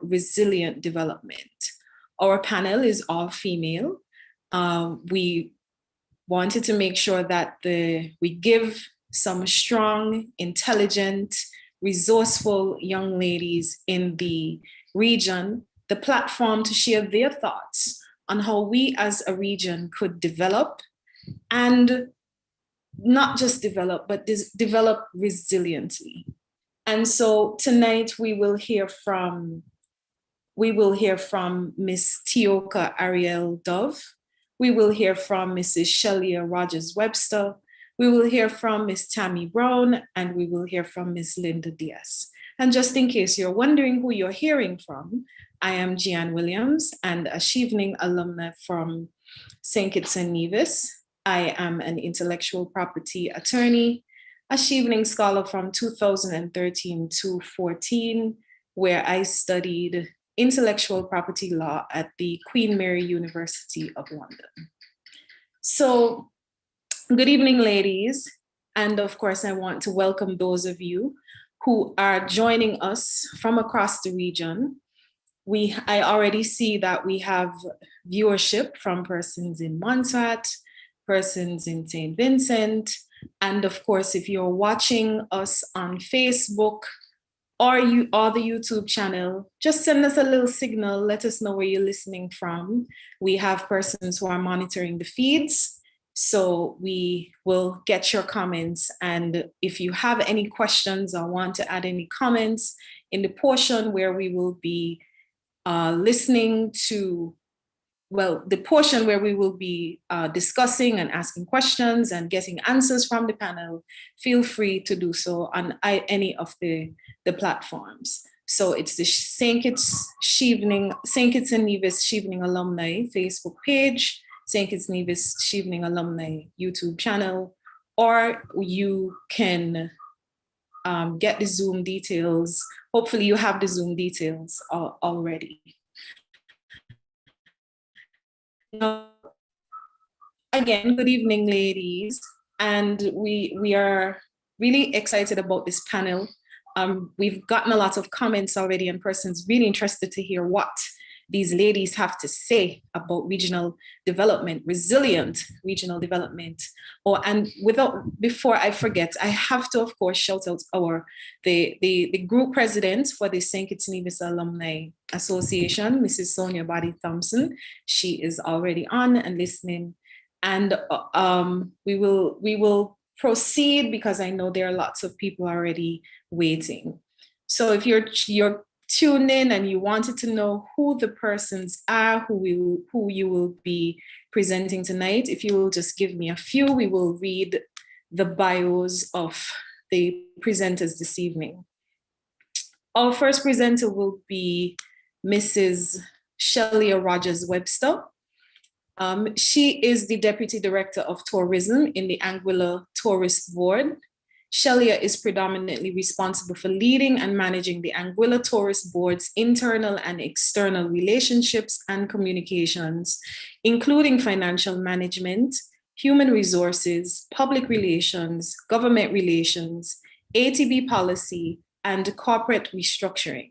resilient development. Our panel is all female. We wanted to make sure that we give some strong, intelligent, resourceful young ladies in the region the platform to share their thoughts on how we as a region could develop, and not just develop, but develop resiliently. And so tonight we will hear from Miss Tioka Ariel Dove. We will hear from Mrs. Shelia Rogers Webster. We will hear from Miss Tammy Brown, and we will hear from Miss Linda Diaz. And just in case you're wondering who you're hearing from, I am Jeanne Williams and a Chevening alumna from St. Kitts and Nevis. I am an intellectual property attorney, a Chevening scholar from 2013 to 14, where I studied intellectual property law at the Queen Mary University of London. So, good evening, ladies. And of course, I want to welcome those of you who are joining us from across the region. I already see that we have viewership from persons in Montserrat, persons in St. Vincent, and of course, if you're watching us on Facebook or the YouTube channel, just send us a little signal, let us know where you're listening from. We have persons who are monitoring the feeds, so we will get your comments. And if you have any questions or want to add any comments in the portion where we will be listening to, the portion where we will be discussing and asking questions and getting answers from the panel, feel free to do so on any of the platforms. So it's the St. Kitts and Nevis Chevening Alumni Facebook page, St. Kitts and Nevis Chevening Alumni YouTube channel, or you can get the Zoom details. Hopefully you have the Zoom details already. Again, good evening, ladies. And we are really excited about this panel. We've gotten a lot of comments already, and persons really interested to hear what these ladies have to say about regional development, resilient regional development. And before I forget, I have to, of course, shout out the group president for the St. Kitts and Nevis Alumni Association, Mrs. Sonia Body Thompson. She is already on and listening. And we will proceed because I know there are lots of people already waiting. So if you're tuned in and you wanted to know who the persons are who you will be presenting tonight, if you will just give me a few, we will read the bios of the presenters this evening. Our first presenter will be Mrs. Shelia Rogers Webster. She is the Deputy Director of Tourism in the Anguilla Tourist Board. Shelia is predominantly responsible for leading and managing the Anguilla Tourist Board's internal and external relationships and communications, including financial management, human resources, public relations, government relations, ATB policy, and corporate restructuring.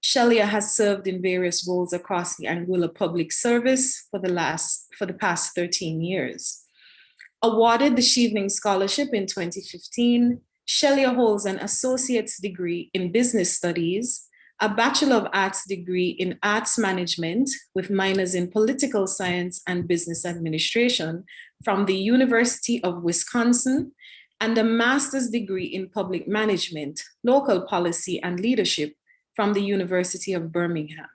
Shelia has served in various roles across the Anguilla Public Service for the past 13 years. Awarded the Chevening Scholarship in 2015, Shelia holds an associate's degree in business studies, a Bachelor of Arts degree in arts management with minors in political science and business administration from the University of Wisconsin, and a master's degree in public management, local policy and leadership from the University of Birmingham.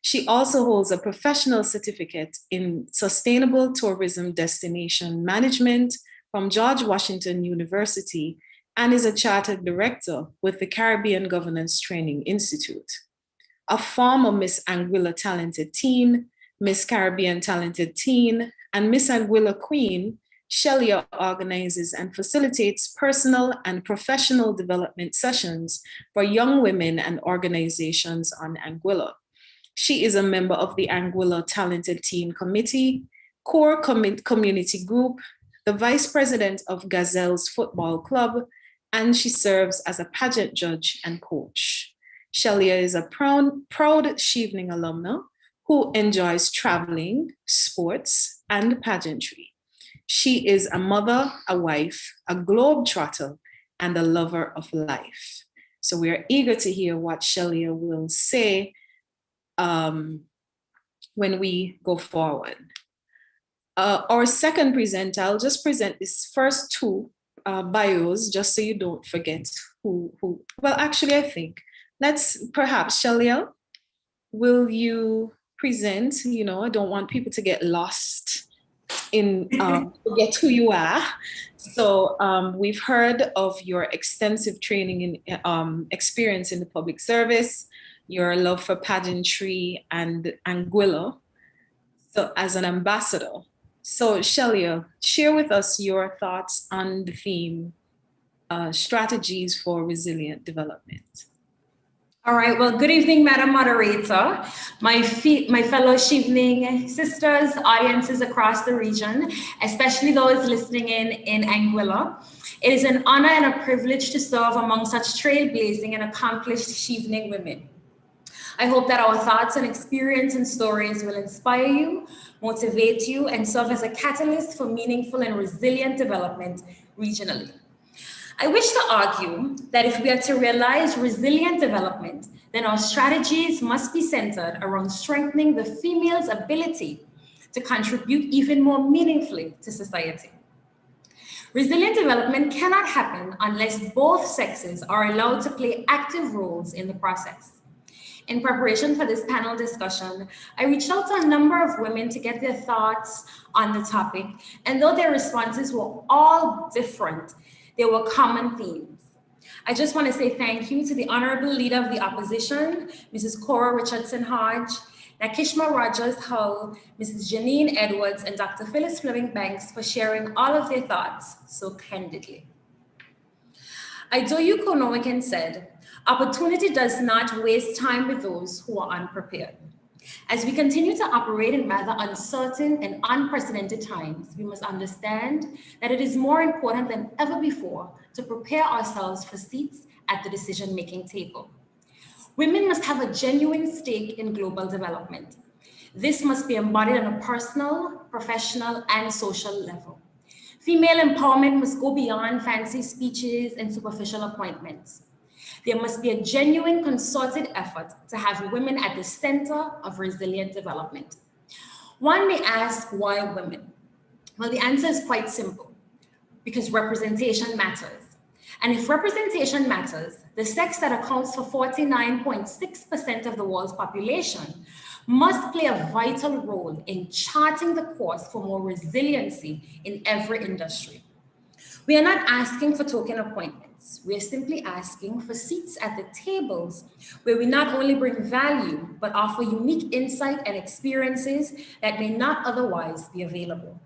She also holds a professional certificate in sustainable tourism destination management from George Washington University and is a chartered director with the Caribbean Governance Training Institute. A former Miss Anguilla Talented Teen, Miss Caribbean Talented Teen, and Miss Anguilla Queen, Shelia organizes and facilitates personal and professional development sessions for young women and organizations on Anguilla. She is a member of the Anguilla Talented Teen Committee, Core Community Group, the Vice President of Gazelles Football Club, and she serves as a pageant judge and coach. Shelia is a proud Chevening alumna who enjoys traveling, sports, and pageantry. She is a mother, a wife, a globetrotter, and a lover of life. So we are eager to hear what Shelia will say when we go forward. Our second presenter, I'll just present these first two bios just so you don't forget who. Well, actually, I think let's perhaps, Shelia, will you present? You know, I don't want people to get lost in forget who you are. So we've heard of your extensive training in experience in the public service, your love for pageantry and Anguilla, so as an ambassador. So Shelia, share with us your thoughts on the theme, strategies for resilient development. All right, well, good evening, Madam Moderator, my fellow Chevening sisters, audiences across the region, especially those listening in Anguilla. It is an honor and a privilege to serve among such trailblazing and accomplished Chevening women. I hope that our thoughts and experience and stories will inspire you, motivate you, and serve as a catalyst for meaningful and resilient development regionally. I wish to argue that if we are to realize resilient development, then our strategies must be centered around strengthening the female's ability to contribute even more meaningfully to society. Resilient development cannot happen unless both sexes are allowed to play active roles in the process. In preparation for this panel discussion, I reached out to a number of women to get their thoughts on the topic, and though their responses were all different, there were common themes. I just want to say thank you to the Honorable Leader of the Opposition, Mrs. Cora Richardson Hodge, Nakishma Rogers Hull, Mrs. Janine Edwards, and Dr. Phyllis Fleming Banks for sharing all of their thoughts so candidly. Idoyu Konowikin said, "Opportunity does not waste time with those who are unprepared." As we continue to operate in rather uncertain and unprecedented times, we must understand that it is more important than ever before to prepare ourselves for seats at the decision-making table. Women must have a genuine stake in global development. This must be embodied on a personal, professional, and social level. Female empowerment must go beyond fancy speeches and superficial appointments. There must be a genuine concerted effort to have women at the center of resilient development. One may ask, why women? Well, the answer is quite simple, because representation matters. And if representation matters, the sex that accounts for 49.6% of the world's population must play a vital role in charting the course for more resiliency in every industry. We are not asking for token appointments. We are simply asking for seats at the tables where we not only bring value, but offer unique insight and experiences that may not otherwise be available.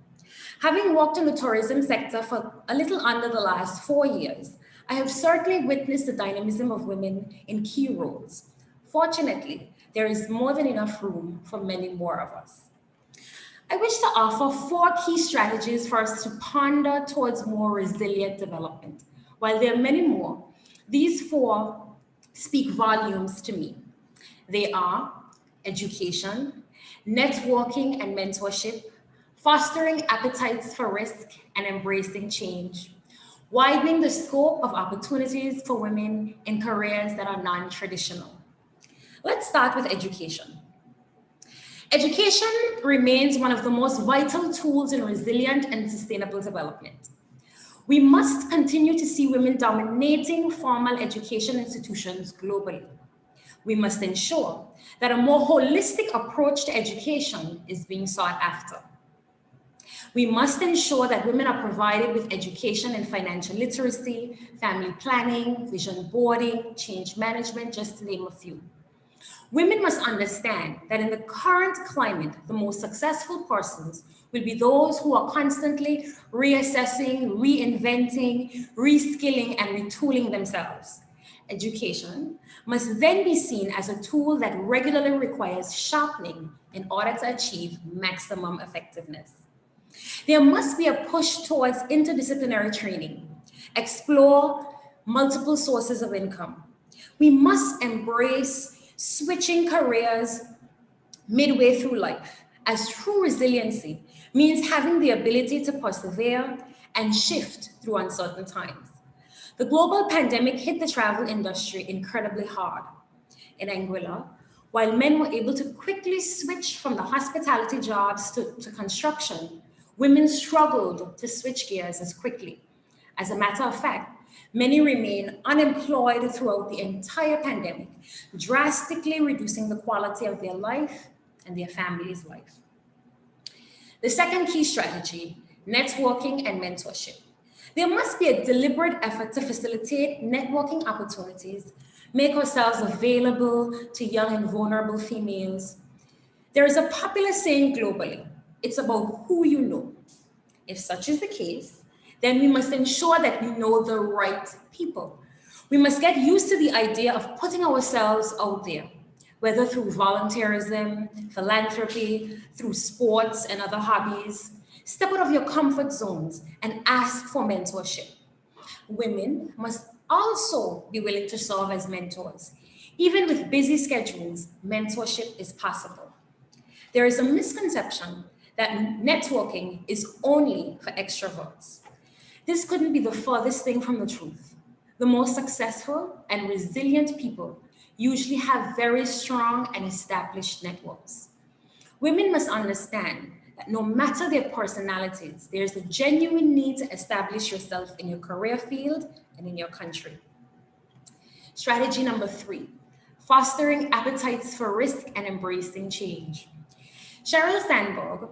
Having worked in the tourism sector for a little under the last 4 years, I have certainly witnessed the dynamism of women in key roles. Fortunately, there is more than enough room for many more of us. I wish to offer 4 key strategies for us to ponder towards more resilient development. While there are many more, these 4 speak volumes to me. They are education, networking and mentorship, fostering appetites for risk and embracing change, widening the scope of opportunities for women in careers that are non-traditional. Let's start with education. Education remains one of the most vital tools in resilient and sustainable development. We must continue to see women dominating formal education institutions globally. We must ensure that a more holistic approach to education is being sought after. We must ensure that women are provided with education in financial literacy, family planning, vision boarding, change management, just to name a few. Women must understand that in the current climate, the most successful persons will be those who are constantly reassessing, reinventing, reskilling, and retooling themselves. Education must then be seen as a tool that regularly requires sharpening in order to achieve maximum effectiveness. There must be a push towards interdisciplinary training, explore multiple sources of income. We must embrace switching careers midway through life, as true resiliency means having the ability to persevere and shift through uncertain times. The global pandemic hit the travel industry incredibly hard. In Anguilla, while men were able to quickly switch from the hospitality jobs to construction, women struggled to switch gears as quickly. As a matter of fact, many remain unemployed throughout the entire pandemic, drastically reducing the quality of their life and their family's life. The second key strategy, networking and mentorship. There must be a deliberate effort to facilitate networking opportunities, make ourselves available to young and vulnerable females. There is a popular saying globally, it's about who you know. If such is the case, then we must ensure that we know the right people. We must get used to the idea of putting ourselves out there, whether through volunteerism, philanthropy, through sports and other hobbies. Step out of your comfort zones and ask for mentorship. Women must also be willing to serve as mentors. Even with busy schedules, mentorship is possible. There is a misconception that networking is only for extroverts. This couldn't be the furthest thing from the truth. The most successful and resilient people usually have very strong and established networks. Women must understand that no matter their personalities, there's a genuine need to establish yourself in your career field and in your country. Strategy number 3, fostering appetites for risk and embracing change. Sheryl Sandberg,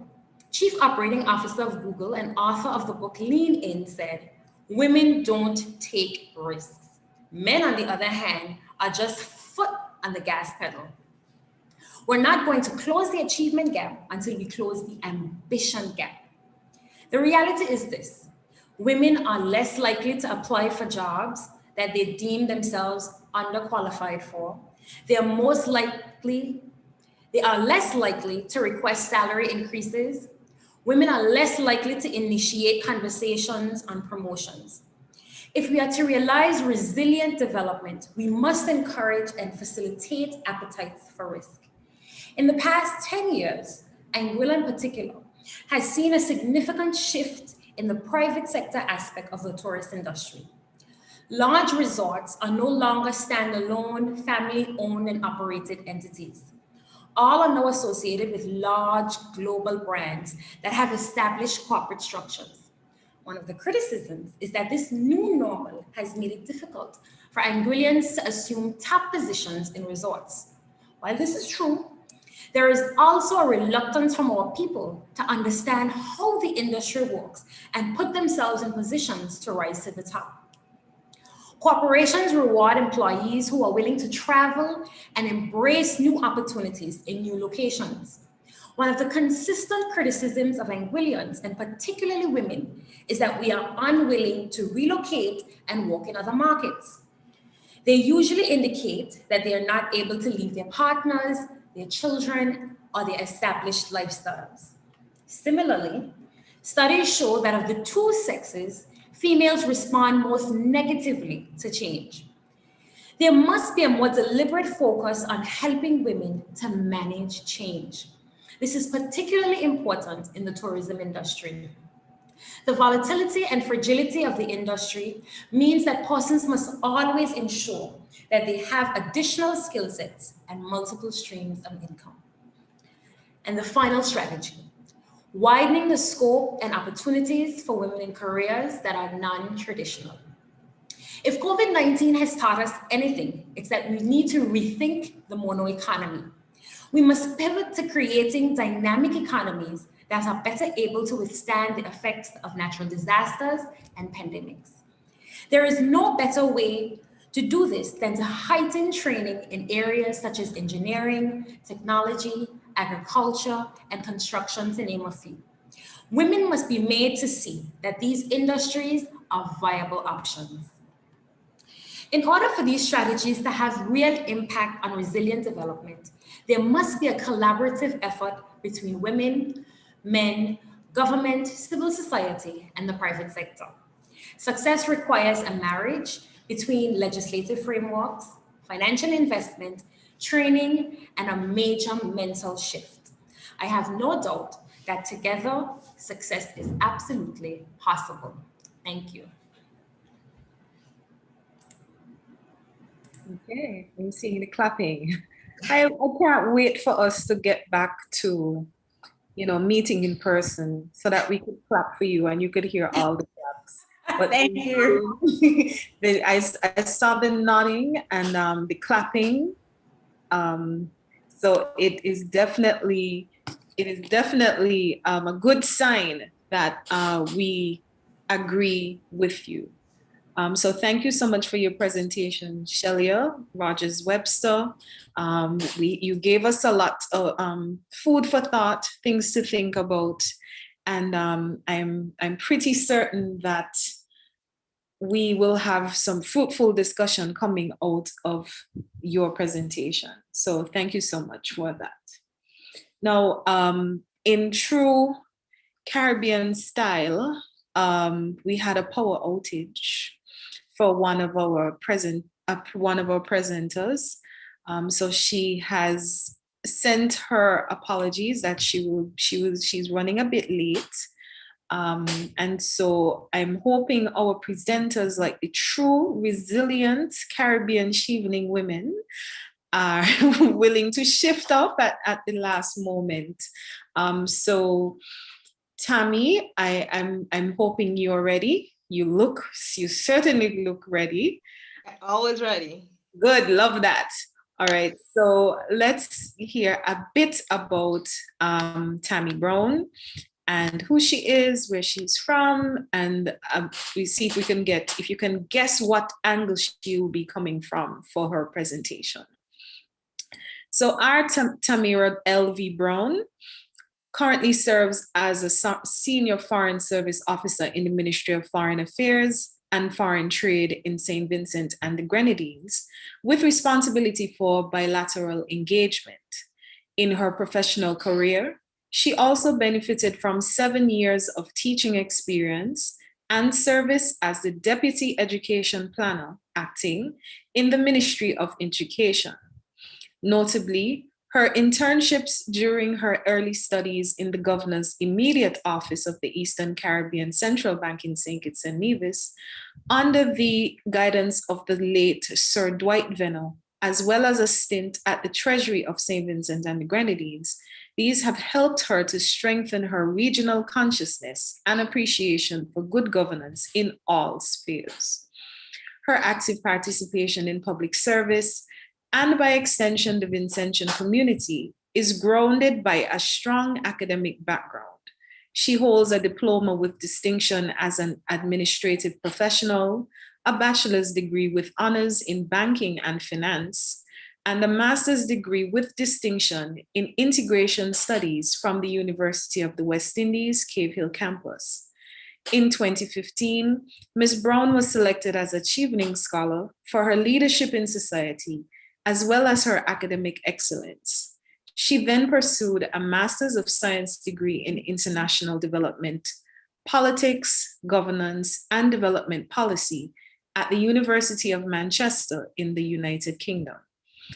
Chief Operating Officer of Google and author of the book Lean In, said, "Women don't take risks. Men, on the other hand, are just foot on the gas pedal. We're not going to close the achievement gap until we close the ambition gap." The reality is this: women are less likely to apply for jobs that they deem themselves underqualified for. They are less likely to request salary increases. Women are less likely to initiate conversations on promotions. If we are to realize resilient development, we must encourage and facilitate appetites for risk. In the past 10 years, Anguilla in particular has seen a significant shift in the private sector aspect of the tourist industry. Large resorts are no longer standalone, family-owned and operated entities. All are now associated with large global brands that have established corporate structures. One of the criticisms is that this new normal has made it difficult for Anguillians to assume top positions in resorts. While this is true, there is also a reluctance from our people to understand how the industry works and put themselves in positions to rise to the top. Corporations reward employees who are willing to travel and embrace new opportunities in new locations. One of the consistent criticisms of Anguillians, and particularly women, is that we are unwilling to relocate and work in other markets. They usually indicate that they are not able to leave their partners, their children, or their established lifestyles. Similarly, studies show that of the two sexes, females respond most negatively to change. There must be a more deliberate focus on helping women to manage change. This is particularly important in the tourism industry. The volatility and fragility of the industry means that persons must always ensure that they have additional skill sets and multiple streams of income. And the final strategy: widening the scope and opportunities for women in careers that are non-traditional. If COVID-19 has taught us anything, it's that we need to rethink the mono economy. We must pivot to creating dynamic economies that are better able to withstand the effects of natural disasters and pandemics. There is no better way to do this than to heighten training in areas such as engineering, technology, agriculture, and construction, to name a few. Women must be made to see that these industries are viable options. In order for these strategies to have real impact on resilient development, there must be a collaborative effort between women, men, government, civil society, and the private sector. Success requires a marriage between legislative frameworks, financial investment, training, and a major mental shift. I have no doubt that together, success is absolutely possible. Thank you. Okay, I'm seeing the clapping. I can't wait for us to get back to, meeting in person so that we could clap for you and you could hear all the claps. But Thank you. I saw the nodding and the clapping. So it is definitely a good sign that we agree with you. So thank you so much for your presentation, Shelia Rogers Webster. You gave us a lot of food for thought, things to think about, and I'm pretty certain that we will have some fruitful discussion coming out of your presentation. So thank you so much for that. Now, in true Caribbean style, we had a power outage for one of our presenters. So she has sent her apologies that she's running a bit late. And so I'm hoping our presenters, like the true resilient Caribbean Chevening women, are willing to shift up at the last moment. So Tammy, I'm hoping you're ready. You certainly look ready. Always ready. Good, love that. All right, so let's hear a bit about Tammy Brown and who she is, where she's from, and we see if you can guess what angle she will be coming from for her presentation. So our Tamira L.V. Brown currently serves as a senior foreign service officer in the Ministry of Foreign Affairs and Foreign Trade in St. Vincent and the Grenadines, with responsibility for bilateral engagement. In her professional career, she also benefited from 7 years of teaching experience and service as the Deputy Education Planner, acting in the Ministry of Education. Notably, her internships during her early studies in the governor's immediate office of the Eastern Caribbean Central Bank in St. Kitts and Nevis, under the guidance of the late Sir Dwight Venner, as well as a stint at the Treasury of St. Vincent and the Grenadines, these have helped her to strengthen her regional consciousness and appreciation for good governance in all spheres. Her active participation in public service, and by extension, the Vincentian community, is grounded by a strong academic background. She holds a diploma with distinction as an administrative professional, a bachelor's degree with honors in banking and finance, and a master's degree with distinction in integration studies from the University of the West Indies, Cave Hill campus. In 2015, Ms. Brown was selected as a Chevening Scholar for her leadership in society, as well as her academic excellence. She then pursued a Master's of Science degree in International Development, Politics, Governance, and Development Policy at the University of Manchester in the United Kingdom.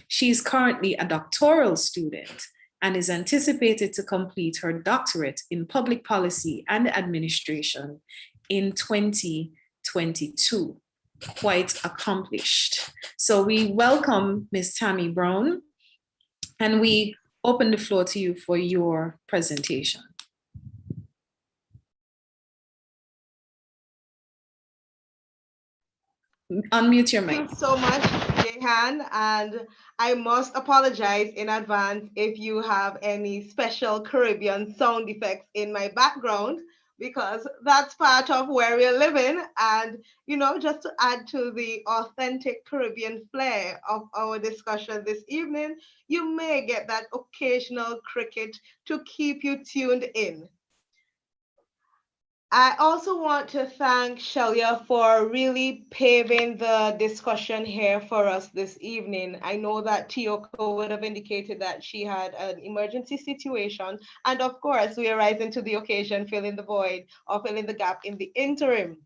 She is currently a doctoral student and is anticipated to complete her doctorate in Public Policy and Administration in 2022. Quite accomplished. So we welcome Ms. Tammy Brown, and we open the floor to you for your presentation. Unmute your mic. Thank you so much, Jehan, and I must apologize in advance if you have any special Caribbean sound effects in my background, because that's part of where we're living. And, just to add to the authentic Caribbean flair of our discussion this evening, you may get that occasional cricket to keep you tuned in. I also want to thank Shelia for really paving the discussion here for us this evening. I know that Tioco would have indicated that she had an emergency situation. And of course, we are rising to the occasion, filling the void or filling the gap in the interim.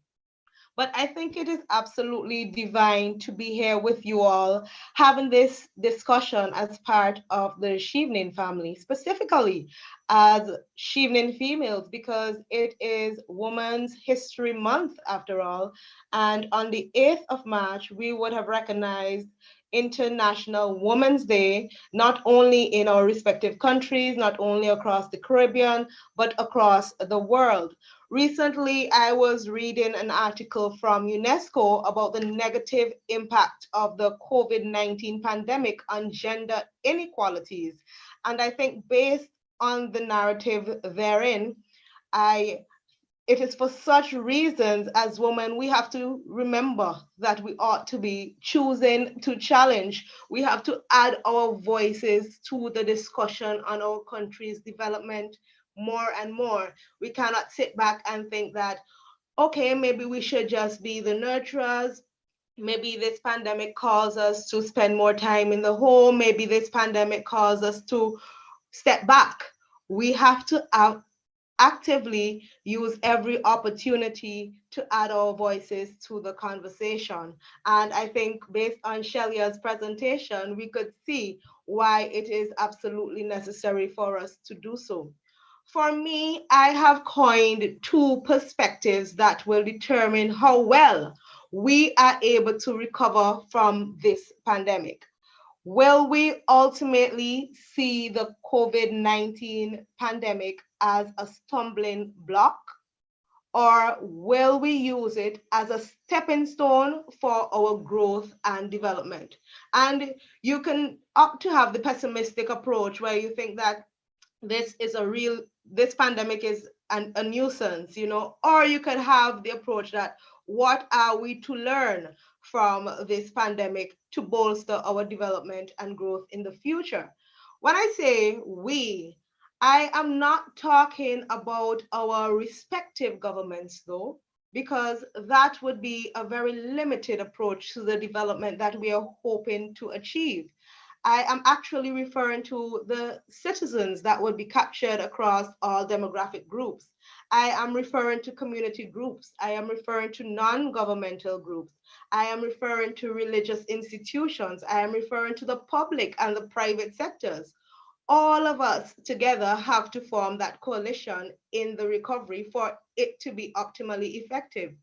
But I think it is absolutely divine to be here with you all, having this discussion as part of the Chevening family, specifically as Chevening females, because it is Women's History Month after all. And on the 8th of March, we would have recognized International Women's Day, not only in our respective countries, not only across the Caribbean, but across the world. Recently, I was reading an article from UNESCO about the negative impact of the COVID-19 pandemic on gender inequalities. And I think based on the narrative therein, I it is for such reasons as women we have to remember that we ought to be choosing to challenge. We have to add our voices to the discussion on our country's development more and more. We cannot sit back and think that, okay, maybe we should just be the nurturers. Maybe this pandemic calls us to spend more time in the home. Maybe this pandemic calls us to step back. We have to actively use every opportunity to add our voices to the conversation. And I think based on Shelia's presentation, we could see why it is absolutely necessary for us to do so. For me, I have coined two perspectives that will determine how well we are able to recover from this pandemic. Will we ultimately see the COVID-19 pandemic as a stumbling block, or will we use it as a stepping stone for our growth and development? And you can opt to have the pessimistic approach where you think that this pandemic is a nuisance, or you could have the approach that what are we to learn from this pandemic to bolster our development and growth in the future? When I say we, I am not talking about our respective governments though, because that would be a very limited approach to the development that we are hoping to achieve. I am actually referring to the citizens that would be captured across all demographic groups. I am referring to community groups. I am referring to non-governmental groups. I am referring to religious institutions. I am referring to the public and the private sectors. All of us together have to form that coalition in the recovery for it to be optimally effective.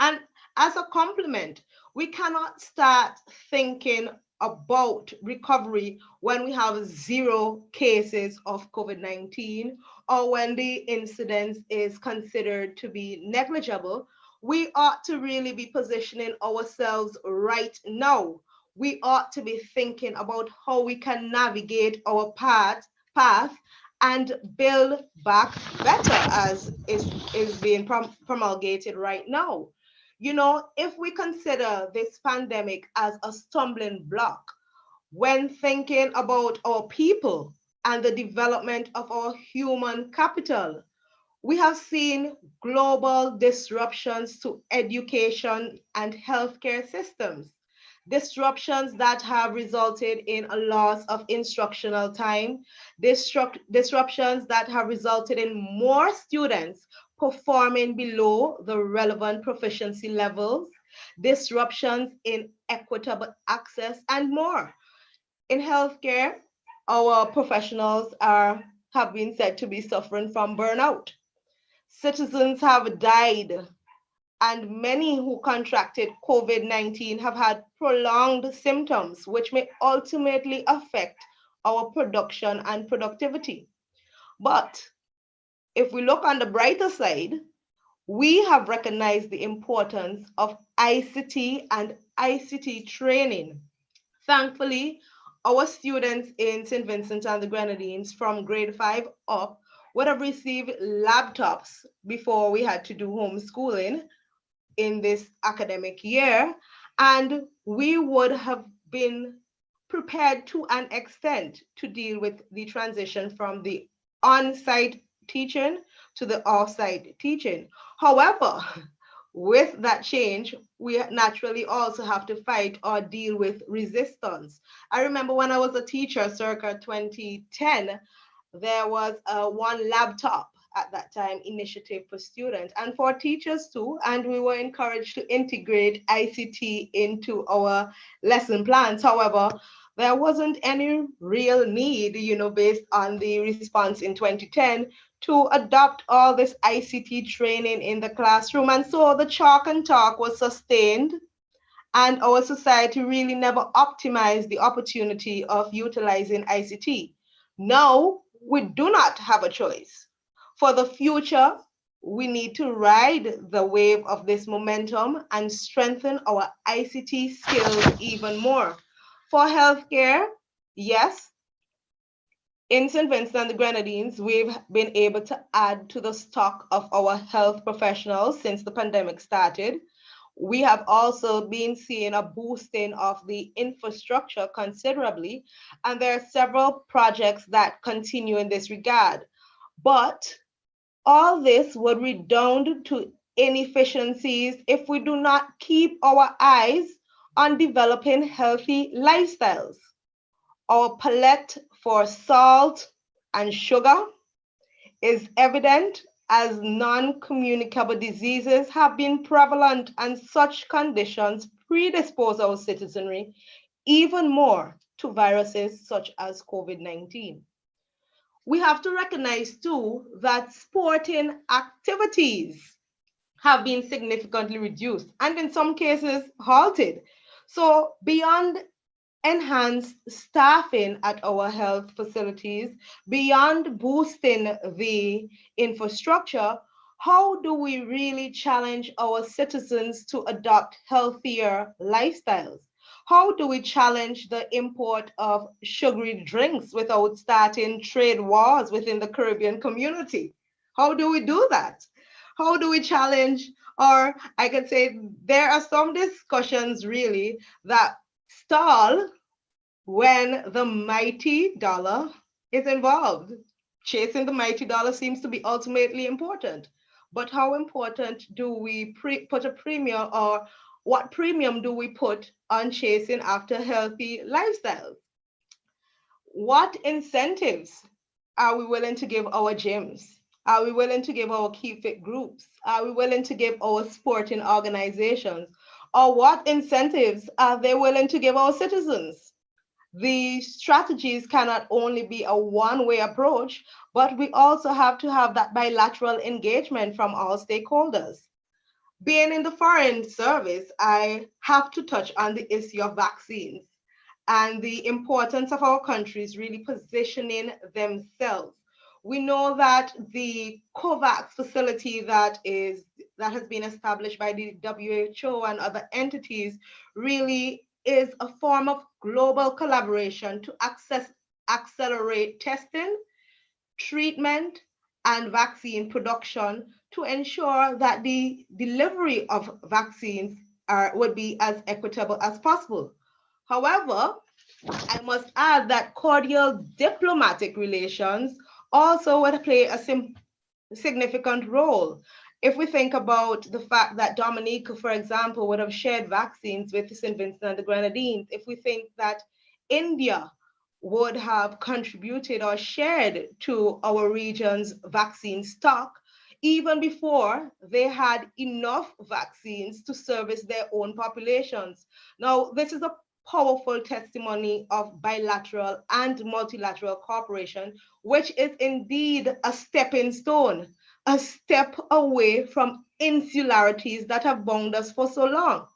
And as a complement, we cannot start thinking about recovery when we have zero cases of COVID-19 or when the incidence is considered to be negligible. We ought to really be positioning ourselves right now. We ought to be thinking about how we can navigate our path and build back better as is being promulgated right now. If we consider this pandemic as a stumbling block when thinking about our people and the development of our human capital, we have seen global disruptions to education and healthcare systems, disruptions that have resulted in a loss of instructional time, disruptions that have resulted in more students performing below the relevant proficiency levels, disruptions in equitable access, and more. In healthcare, our professionals have been said to be suffering from burnout. Citizens have died, and many who contracted COVID-19 have had prolonged symptoms, which may ultimately affect our production and productivity. But if we look on the brighter side, we have recognized the importance of ICT and ICT training. Thankfully, our students in St. Vincent and the Grenadines from grade 5 up would have received laptops before we had to do homeschooling in this academic year, and we would have been prepared to an extent to deal with the transition from the on-site teaching to the off-site teaching. However, with that change, we naturally also have to fight or deal with resistance. I remember when I was a teacher circa 2010, there was one laptop at that time initiative for students and for teachers too. And we were encouraged to integrate ICT into our lesson plans. However, there wasn't any real need, based on the response in 2010 to adopt all this ICT training in the classroom. And so the chalk and talk was sustained, and our society really never optimized the opportunity of utilizing ICT. Now, we do not have a choice. For the future, we need to ride the wave of this momentum and strengthen our ICT skills even more. For healthcare, yes, in St. Vincent and the Grenadines, we've been able to add to the stock of our health professionals since the pandemic started. We have also been seeing a boosting of the infrastructure considerably, and there are several projects that continue in this regard. But all this would redound to inefficiencies if we do not keep our eyes on developing healthy lifestyles. Our palette for salt and sugar is evident as non-communicable diseases have been prevalent, and such conditions predispose our citizenry even more to viruses such as COVID-19. We have to recognize too that sporting activities have been significantly reduced and in some cases halted. So beyond enhanced staffing at our health facilities, beyond boosting the infrastructure, how do we really challenge our citizens to adopt healthier lifestyles? How do we challenge the import of sugary drinks without starting trade wars within the Caribbean community? How do we do that? How do we challenge, or I could say there are some discussions really that stall when the mighty dollar is involved. Chasing the mighty dollar seems to be ultimately important. But how important do we put a premium, or what premium do we put on chasing after healthy lifestyles? What incentives are we willing to give our gyms? Are we willing to give our Keep Fit groups? Are we willing to give our sporting organizations? Or what incentives are they willing to give our citizens? The strategies cannot only be a one-way approach, but we also have to have that bilateral engagement from all stakeholders. Being in the foreign service, I have to touch on the issue of vaccines and the importance of our countries really positioning themselves. We know that the COVAX facility that has been established by the WHO and other entities really is a form of global collaboration to accelerate testing, treatment, and vaccine production to ensure that the delivery of vaccines would be as equitable as possible. However, I must add that cordial diplomatic relations also would play a significant role. If we think about the fact that Dominica, for example, would have shared vaccines with St. Vincent and the Grenadines, if we think that India would have contributed or shared to our region's vaccine stock, even before they had enough vaccines to service their own populations. Now, this is a powerful testimony of bilateral and multilateral cooperation, which is indeed a stepping stone, a step away from insularities that have bound us for so long.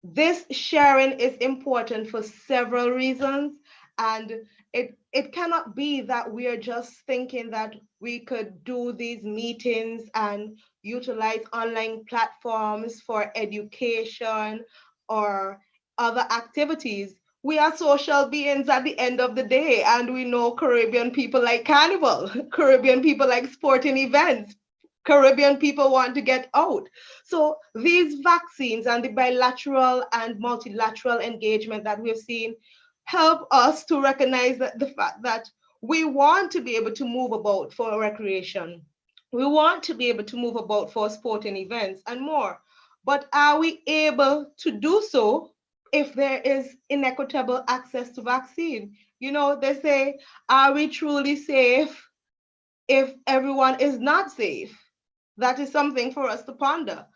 This sharing is important for several reasons, and it cannot be that we are just thinking that we could do these meetings and utilize online platforms for education or other activities. We are social beings at the end of the day, and we know Caribbean people like carnival, Caribbean people like sporting events, Caribbean people want to get out. So these vaccines and the bilateral and multilateral engagement that we've seen help us to recognize that the fact that we want to be able to move about for recreation. We want to be able to move about for sporting events and more. But are we able to do so if there is inequitable access to vaccine? They say, are we truly safe if everyone is not safe? That is something for us to ponder.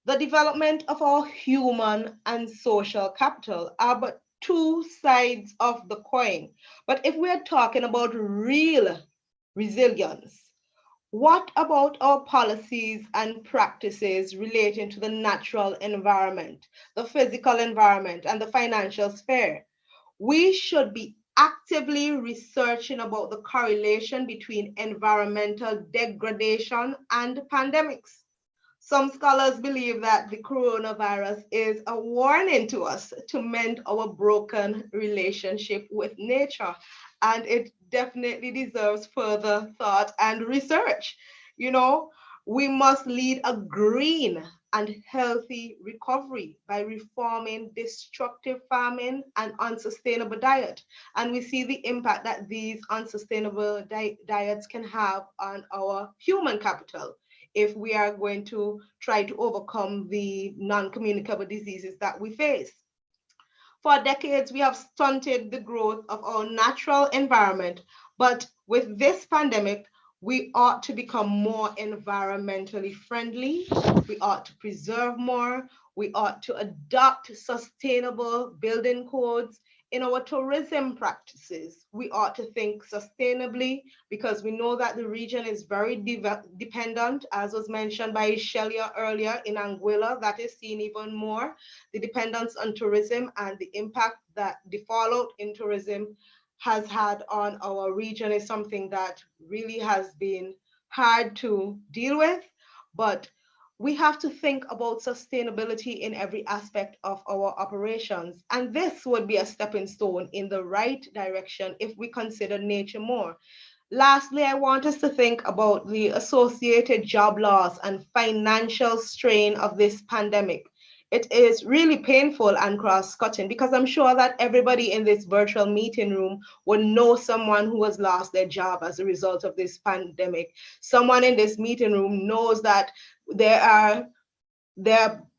The development of our human and social capital are but two sides of the coin. But if we are talking about real resilience, what about our policies and practices relating to the natural environment, the physical environment, and the financial sphere? We should be actively researching about the correlation between environmental degradation and pandemics. Some scholars believe that the coronavirus is a warning to us to mend our broken relationship with nature, and it definitely deserves further thought and research. You know, we must lead a green and healthy recovery by reforming destructive farming and unsustainable diet. And we see the impact that these unsustainable diets can have on our human capital if we are going to try to overcome the non-communicable diseases that we face. For decades, we have stunted the growth of our natural environment, but with this pandemic, we ought to become more environmentally friendly. We ought to preserve more. We ought to adopt sustainable building codes. In our tourism practices, we ought to think sustainably because we know that the region is very dependent, as was mentioned by Shelia earlier in Anguilla, that is seen even more. The dependence on tourism and the impact that the fallout in tourism has had on our region is something that really has been hard to deal with, but we have to think about sustainability in every aspect of our operations. And this would be a stepping stone in the right direction if we consider nature more. Lastly, I want us to think about the associated job loss and financial strain of this pandemic. It is really painful and cross-cutting because I'm sure that everybody in this virtual meeting room will know someone who has lost their job as a result of this pandemic. Someone in this meeting room knows that there are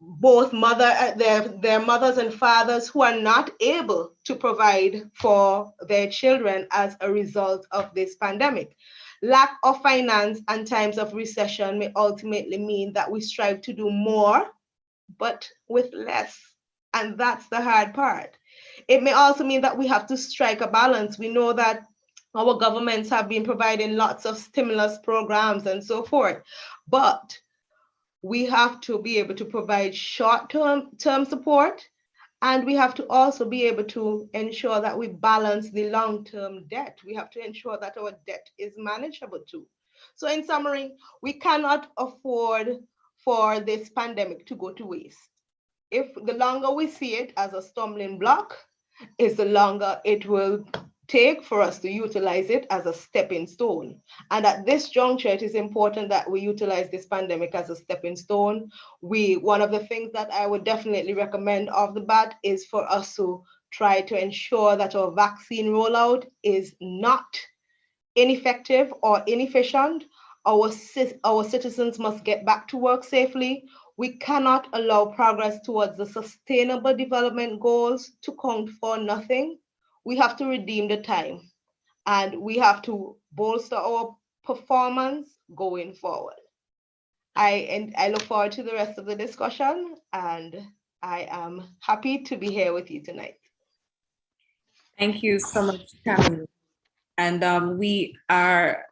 both their mothers and fathers who are not able to provide for their children as a result of this pandemic. Lack of finance and times of recession may ultimately mean that we strive to do more but with less. And that's the hard part. It may also mean that we have to strike a balance. We know that our governments have been providing lots of stimulus programs and so forth, but we have to be able to provide short-term support, and we have to also be able to ensure that we balance the long-term debt. We have to ensure that our debt is manageable too. So in summary, we cannot afford for this pandemic to go to waste. If the longer we see it as a stumbling block, is the longer it will take for us to utilize it as a stepping stone. And at this juncture, it is important that we utilize this pandemic as a stepping stone. One of the things that I would definitely recommend off the bat is for us to try to ensure that our vaccine rollout is not ineffective or inefficient. Our citizens must get back to work safely. We cannot allow progress towards the sustainable development goals to count for nothing. We have to redeem the time and we have to bolster our performance going forward. I look forward to the rest of the discussion, and I am happy to be here with you tonight. Thank you so much, Tammy. And we are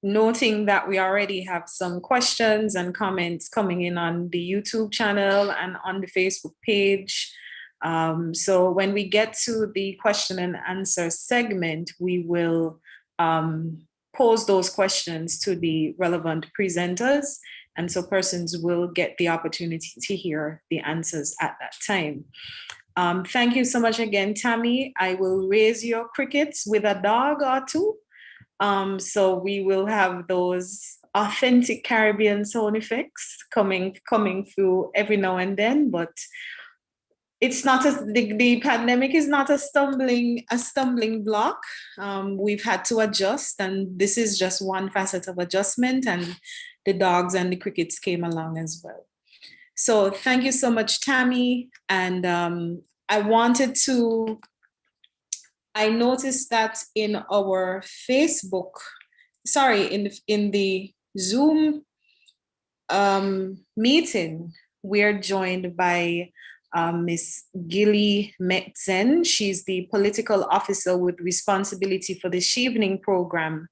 noting that we already have some questions and comments coming in on the YouTube channel and on the Facebook page. So when we get to the question and answer segment, we will pose those questions to the relevant presenters. And so persons will get the opportunity to hear the answers at that time. Thank you so much again, Tammy. I will raise your crickets with a dog or two. So we will have those authentic Caribbean sound effects coming through every now and then, but it's not the pandemic is not a stumbling block. We've had to adjust, and this is just one facet of adjustment, and the dogs and the crickets came along as well. So thank you so much, Tammy. And I noticed that in our Facebook sorry, in the Zoom meeting, we're joined by Miss Gilly Metzen. She's the political officer with responsibility for the Chevening program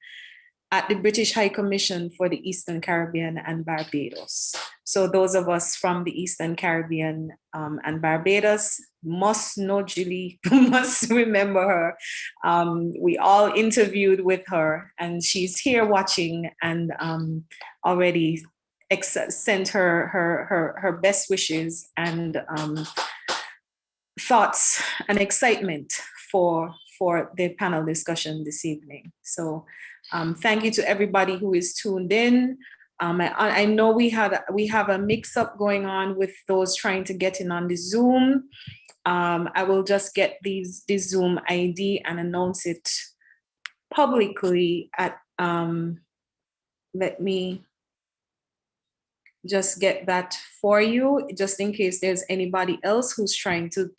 at the British High Commission for the Eastern Caribbean and Barbados. So those of us from the Eastern Caribbean and Barbados must know Julie, must remember her. We all interviewed with her, and she's here watching and already sent her best wishes and thoughts and excitement for the panel discussion this evening. So thank you to everybody who is tuned in. I know we have a mix-up going on with those trying to get in on the Zoom. I will just get the Zoom ID and announce it publicly at, let me just get that for you, just in case there's anybody else who's trying to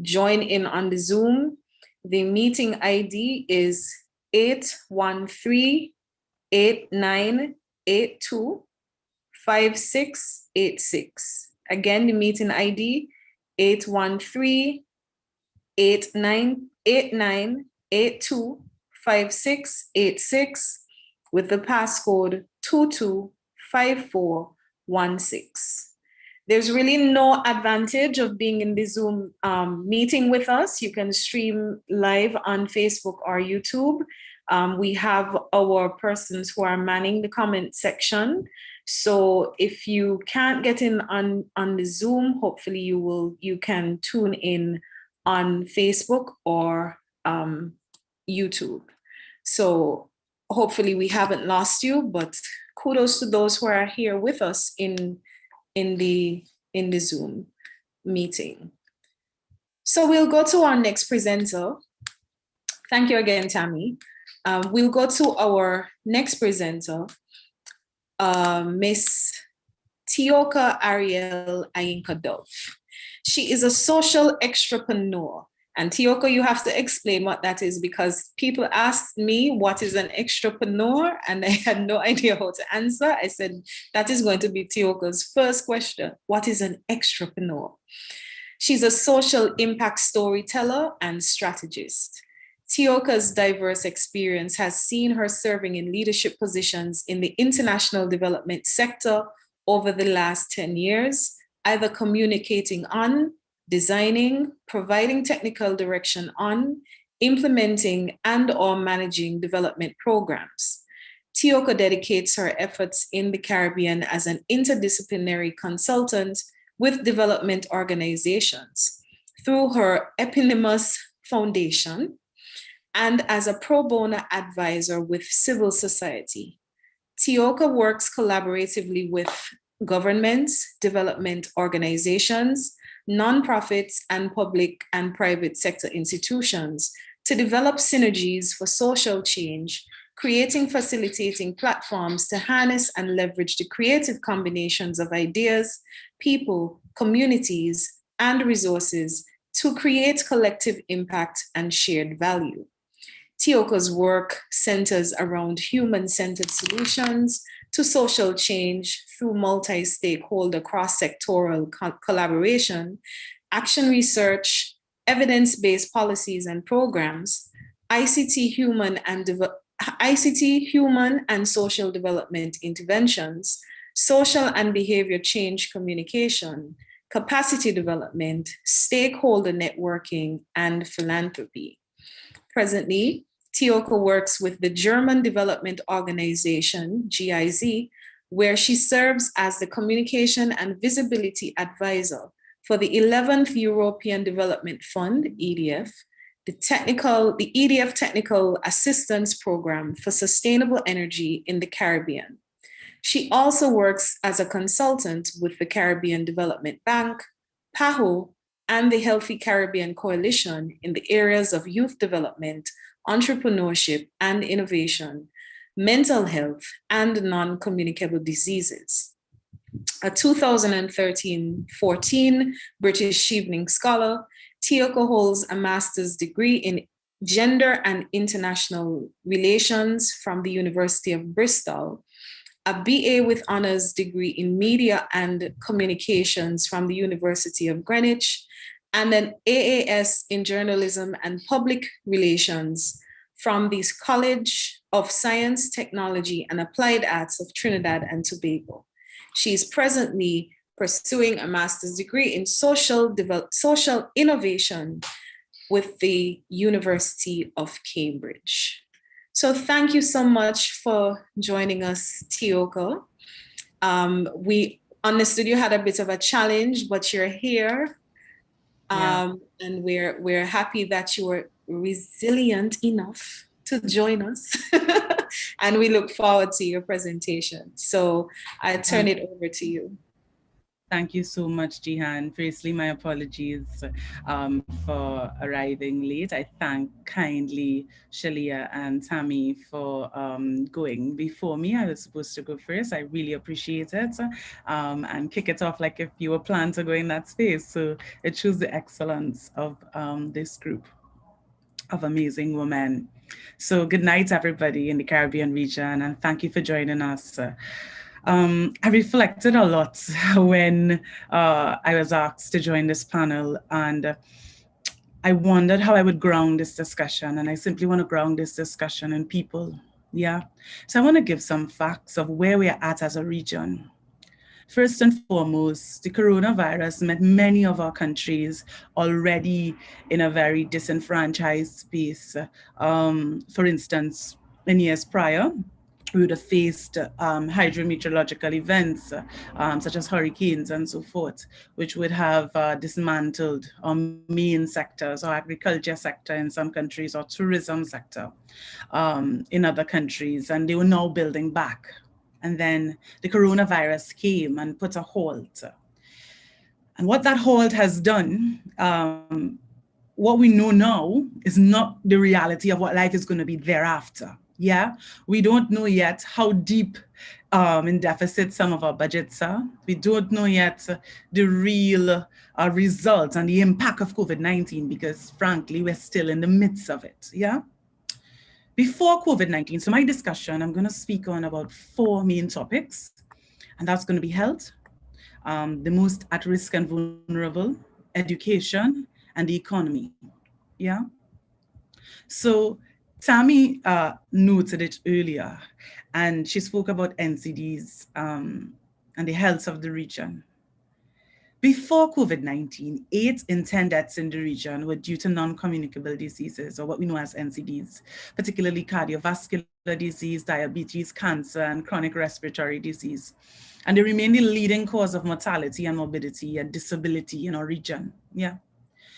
join in on the Zoom. The meeting ID is 813-8982-5686. Again, the meeting ID 813-8982-5686 with the passcode 225416. There's really no advantage of being in the Zoom meeting with us. You can stream live on Facebook or YouTube. We have our persons who are manning the comment section. So if you can't get in on the Zoom, hopefully you can tune in on Facebook or YouTube. So hopefully we haven't lost you, but kudos to those who are here with us in the Zoom meeting. So we'll go to our next presenter. Thank you again, Tammy. We'll go to our next presenter, Miss Tioka Ariel Ayinka Dove. She is a social entrepreneur. And Tioka, you have to explain what that is, because people asked me what is an entrepreneur and I had no idea how to answer. I said, that is going to be Tioka's first question. What is an entrepreneur? She's a social impact storyteller and strategist. Tioka's diverse experience has seen her serving in leadership positions in the international development sector over the last 10 years, either communicating on, designing, providing technical direction on, implementing, and/or managing development programs. Tioka dedicates her efforts in the Caribbean as an interdisciplinary consultant with development organizations through her eponymous foundation and as a pro bono advisor with civil society. Tioka works collaboratively with governments, development organizations, nonprofits, and public and private sector institutions to develop synergies for social change, creating facilitating platforms to harness and leverage the creative combinations of ideas, people, communities, and resources to create collective impact and shared value. Tioka's work centers around human-centered solutions to social change through multi-stakeholder cross-sectoral collaboration, action research, evidence-based policies and programs, ICT human and social development interventions, social and behavior change communication, capacity development, stakeholder networking, and philanthropy. Presently, Tioka works with the German Development Organization, GIZ, where she serves as the Communication and Visibility Advisor for the 11th European Development Fund, EDF, the EDF Technical Assistance Program for Sustainable Energy in the Caribbean. She also works as a consultant with the Caribbean Development Bank, PAHO, and the Healthy Caribbean Coalition in the areas of youth development, entrepreneurship and innovation, mental health, and non-communicable diseases. A 2013-14 British Chevening Scholar, Tioka holds a master's degree in Gender and International Relations from the University of Bristol, a BA with honors degree in Media and Communications from the University of Greenwich, and an AAS in Journalism and Public Relations from the College of Science, Technology, and Applied Arts of Trinidad and Tobago. She is presently pursuing a master's degree in social innovation with the University of Cambridge. So thank you so much for joining us, Tioka. We on the studio had a bit of a challenge, but you're here. And we're happy that you were resilient enough to join us. And we look forward to your presentation. So I turn it over to you. Thank you so much, Jihan. Firstly, my apologies for arriving late. I thank kindly Shalia and Tammy for going before me. I was supposed to go first. I really appreciate it, and kick it off like if you were planned to go in that space. So it shows the excellence of this group of amazing women. So good night, everybody in the Caribbean region, and thank you for joining us. I reflected a lot when I was asked to join this panel, and I wondered how I would ground this discussion, and I simply want to ground this discussion in people. Yeah. So I want to give some facts of where we are at as a region. First and foremost, the coronavirus met many of our countries already in a very disenfranchised space. For instance, in years prior, we would have faced hydrometeorological events such as hurricanes and so forth, which would have dismantled our main sectors, our agriculture sector in some countries, or tourism sector in other countries, and they were now building back. And then the coronavirus came and put a halt. And what that halt has done, what we know now is not the reality of what life is going to be thereafter. Yeah, we don't know yet how deep in deficit some of our budgets are. We don't know yet the real results and the impact of COVID-19 because frankly, we're still in the midst of it. Yeah. Before COVID-19, so my discussion, I'm going to speak on about 4 main topics, and that's going to be health, the most at risk and vulnerable, education, and the economy. Yeah. So Tammy noted it earlier, and she spoke about NCDs and the health of the region. Before COVID-19, 8 in 10 deaths in the region were due to non-communicable diseases, or what we know as NCDs, particularly cardiovascular disease, diabetes, cancer, and chronic respiratory disease. And they remain the leading cause of mortality and morbidity and disability in our region. Yeah.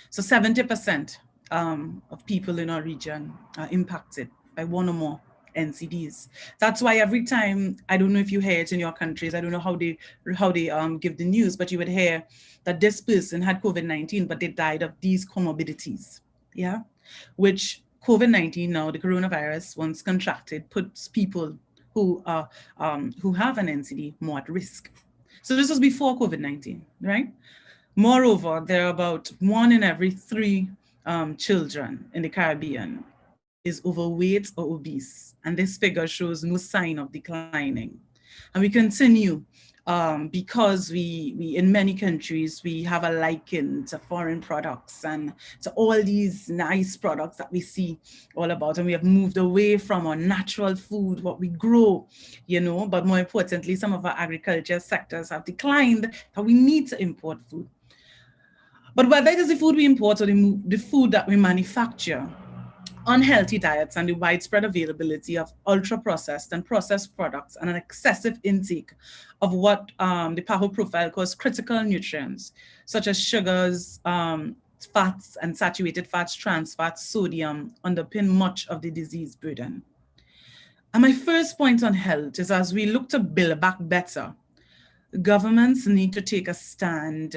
So 70% of people in our region are impacted by one or more NCDs. That's why every time, I don't know if you hear it in your countries, I don't know how they give the news, but you would hear that this person had COVID-19, but they died of these comorbidities, yeah? Which COVID-19 now, the coronavirus, once contracted, puts people who have an NCD more at risk. So this was before COVID-19, right? Moreover, there are about 1 in every 3 children in the Caribbean is overweight or obese, and this figure shows no sign of declining. And we continue because we in many countries, we have a liking to foreign products and to all these nice products that we see all about, and we have moved away from our natural food, what we grow, you know, but more importantly, some of our agriculture sectors have declined, that we need to import food. But whether it is the food we import or the food that we manufacture, unhealthy diets and the widespread availability of ultra-processed and processed products and an excessive intake of what the PAHO profile calls critical nutrients, such as sugars, fats and saturated fats, trans fats, sodium, underpin much of the disease burden. And my first point on health is, as we look to build back better, governments need to take a stand.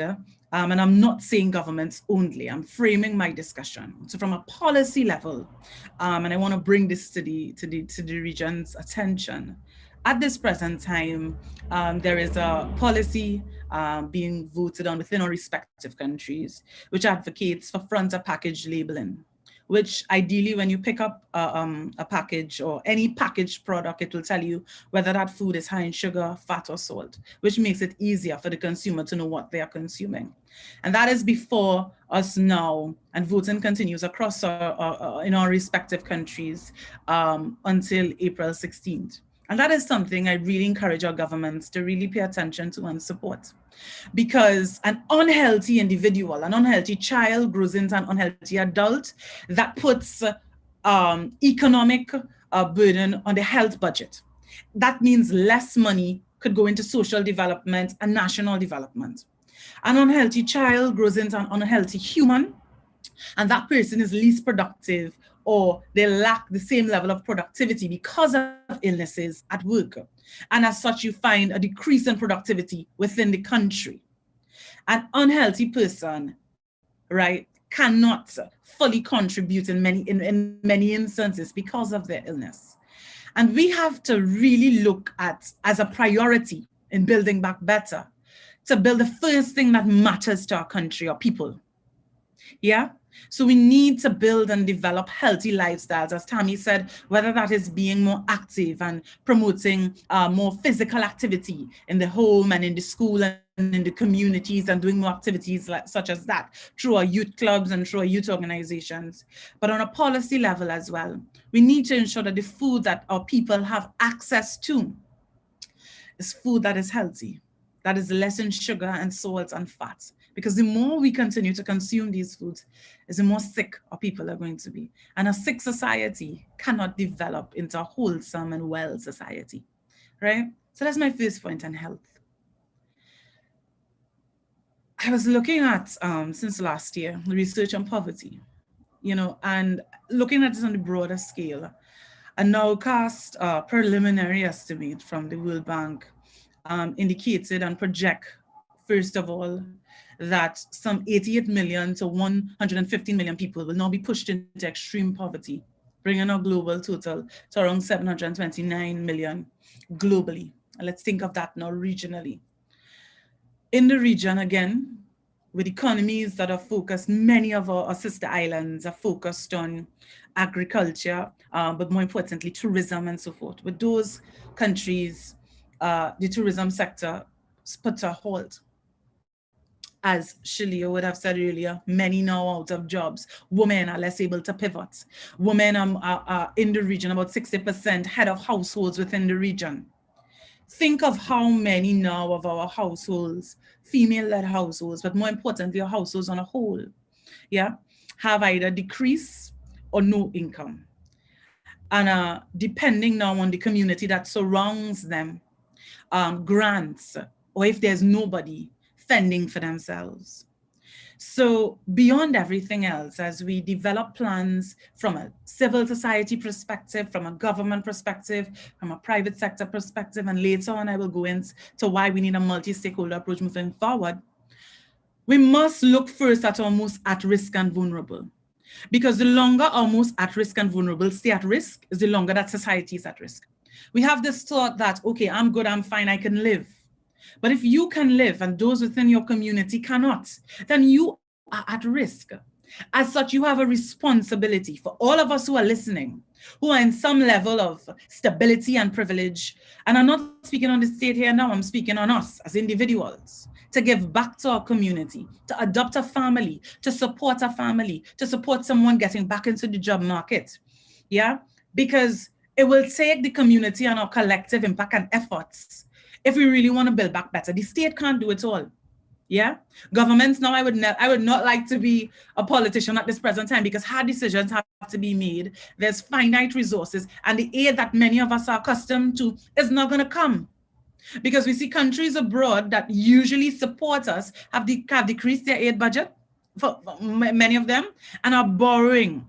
And I'm not saying governments only, I'm framing my discussion. So from a policy level, and I want to bring this to the region's attention. At this present time, there is a policy being voted on within our respective countries, which advocates for front of package labeling, which ideally when you pick up a package or any packaged product, it will tell you whether that food is high in sugar, fat, or salt, which makes it easier for the consumer to know what they are consuming. And that is before us now, and voting continues across in our respective countries until April 16th. And that is something I really encourage our governments to really pay attention to and support. Because an unhealthy individual, an unhealthy child grows into an unhealthy adult that puts economic burden on the health budget. That means less money could go into social development and national development. An unhealthy child grows into an unhealthy human, and that person is least productive, or they lack the same level of productivity because of illnesses at work. And as such, you find a decrease in productivity within the country. An unhealthy person, right, cannot fully contribute in many instances because of their illness. And we have to really look at as a priority in building back better, to build the first thing that matters to our country or people. Yeah. So we need to build and develop healthy lifestyles, as Tammy said, whether that is being more active and promoting more physical activity in the home and in the school and in the communities, and doing more activities such as that through our youth clubs and through our youth organizations. But on a policy level as well, we need to ensure that the food that our people have access to is food that is healthy, that is less in sugar and salt and fat. Because the more we continue to consume these foods, is the more sick our people are going to be. And a sick society cannot develop into a wholesome and well society, right? So that's my first point on health. I was looking at, since last year, research on poverty, and looking at it on the broader scale. A nowcast preliminary estimate from the World Bank indicated and project, first of all, that some 88 million to 115 million people will now be pushed into extreme poverty, bringing our global total to around 729 million globally. And let's think of that now regionally. In the region, again, with economies that are focused, many of our sister islands are focused on agriculture, but more importantly, tourism and so forth. With those countries, the tourism sector put to a halt. As Shalia would have said earlier, many now out of jobs. Women are less able to pivot. Women are in the region, about 60% head of households within the region. Think of how many now of our households, female-led households, but more importantly, our households on a whole, have either decreased or no income. And depending now on the community that surrounds them, grants, or if there's nobody, fending for themselves. So beyond everything else, as we develop plans from a civil society perspective, from a government perspective, from a private sector perspective, and later on I will go into why we need a multi-stakeholder approach moving forward, we must look first at our most at-risk and vulnerable. Because the longer our most at-risk and vulnerable stay at risk, is the longer that society is at risk. We have this thought that, okay, I'm good, I'm fine, I can live. But if you can live and those within your community cannot, then you are at risk. As such, you have a responsibility for all of us who are listening, who are in some level of stability and privilege. And I'm not speaking on the state here now, I'm speaking on us as individuals, to give back to our community, to adopt a family, to support a family, to support someone getting back into the job market. Because it will take the community and our collective impact and efforts if we really want to build back better. The state can't do it all. Governments now, I would not like to be a politician at this present time, because hard decisions have to be made. There's finite resources, and the aid that many of us are accustomed to is not going to come. Because we see countries abroad that usually support us have decreased their aid budget, for many of them, and are borrowing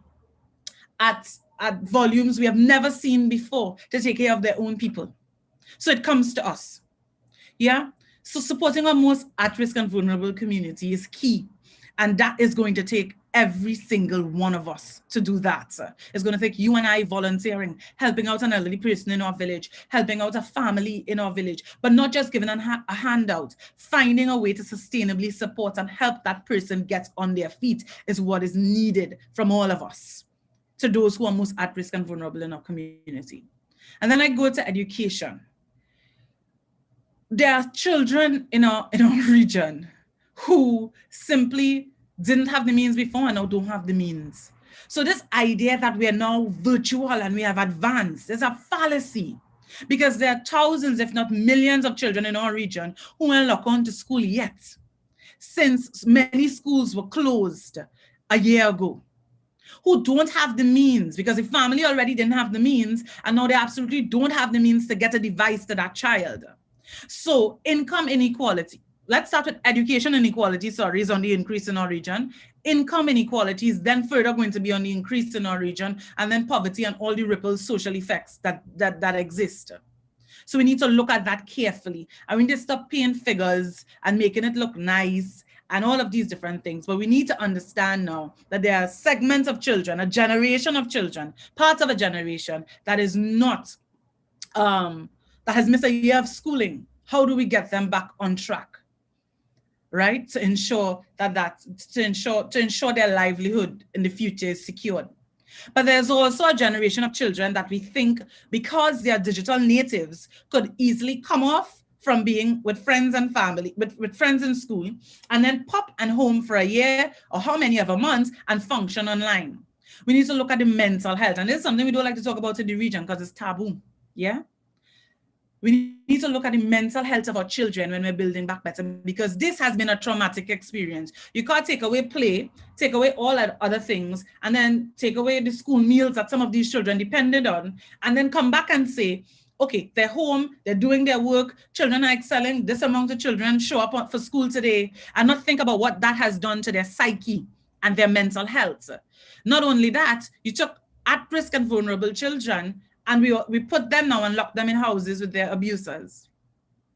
at volumes we have never seen before to take care of their own people. So it comes to us. So supporting our most at-risk and vulnerable community is key. And that is going to take every single one of us to do that. It's going to take you and I volunteering, helping out an elderly person in our village, helping out a family in our village, but not just giving a handout. Finding a way to sustainably support and help that person get on their feet is what is needed from all of us. to those who are most at risk and vulnerable in our community. And then I go to education. There are children in our region who simply didn't have the means before and now don't have the means. So this idea that we are now virtual and we have advanced is a fallacy, because there are thousands, if not millions of children in our region who are not gone to school yet, since many schools were closed a year ago, who don't have the means because the family already didn't have the means and now they absolutely don't have the means to get a device to that child. So income inequality. Let's start with education inequality, is on the increase in our region. Income inequality is then further going to be on the increase in our region, and then poverty and all the ripple social effects that exist. So we need to look at that carefully. And we need to stop painting figures and making it look nice and all of these different things. But we need to understand now that there are segments of children, a generation of children, parts of a generation that is not, that has missed a year of schooling. How do we get them back on track? Right? To ensure to ensure their livelihood in the future is secured. But there's also a generation of children that we think, because they are digital natives, could easily come off from being with friends and family, with friends in school, and then pop and home for a year or how many other months and function online. We need to look at the mental health. And this is something we don't like to talk about in the region because it's taboo. Yeah. We need to look at the mental health of our children when we're building back better, because this has been a traumatic experience. You can't take away play, take away all other things, and then take away the school meals that some of these children depended on, and then come back and say, okay, they're home, they're doing their work, children are excelling, this amount of children show up for school today, and not think about what that has done to their psyche and their mental health. Not only that, you took at-risk and vulnerable children and we put them now and lock them in houses with their abusers.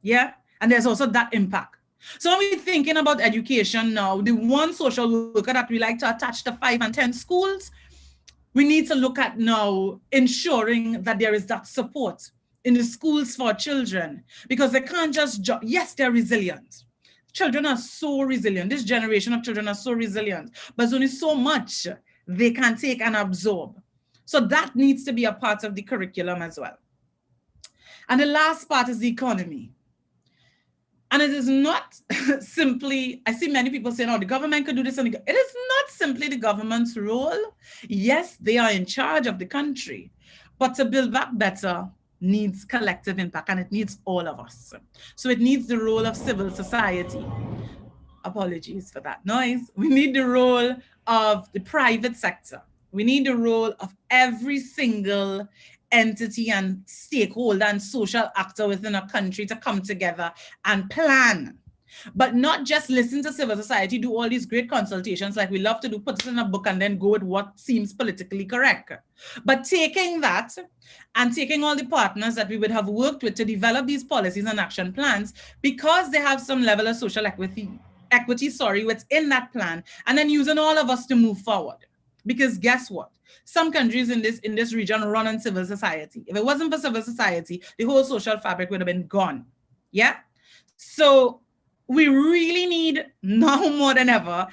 Yeah, and there's also that impact. So when we're thinking about education now, the one social worker that we like to attach to 5 and 10 schools, we need to look at now ensuring that there is that support in the schools for children, because they can't just, yes, they're resilient. Children are so resilient. This generation of children are so resilient, but there's only so much they can take and absorb. So that needs to be a part of the curriculum as well. And the last part is the economy. And it is not simply, I see many people saying, oh, the government could do this. And it is not simply the government's role. Yes, they are in charge of the country, but to build back better needs collective impact, and it needs all of us. So it needs the role of civil society. Apologies for that noise. We need the role of the private sector. We need the role of every single entity and stakeholder and social actor within a country to come together and plan. But not just listen to civil society, do all these great consultations like we love to do, put it in a book and then go with what seems politically correct. But taking that and taking all the partners that we would have worked with to develop these policies and action plans, because they have some level of social equity within that plan, and then using all of us to move forward. Because guess what? Some countries in this region run on civil society. If it wasn't for civil society, the whole social fabric would have been gone. Yeah? So we really need now more than ever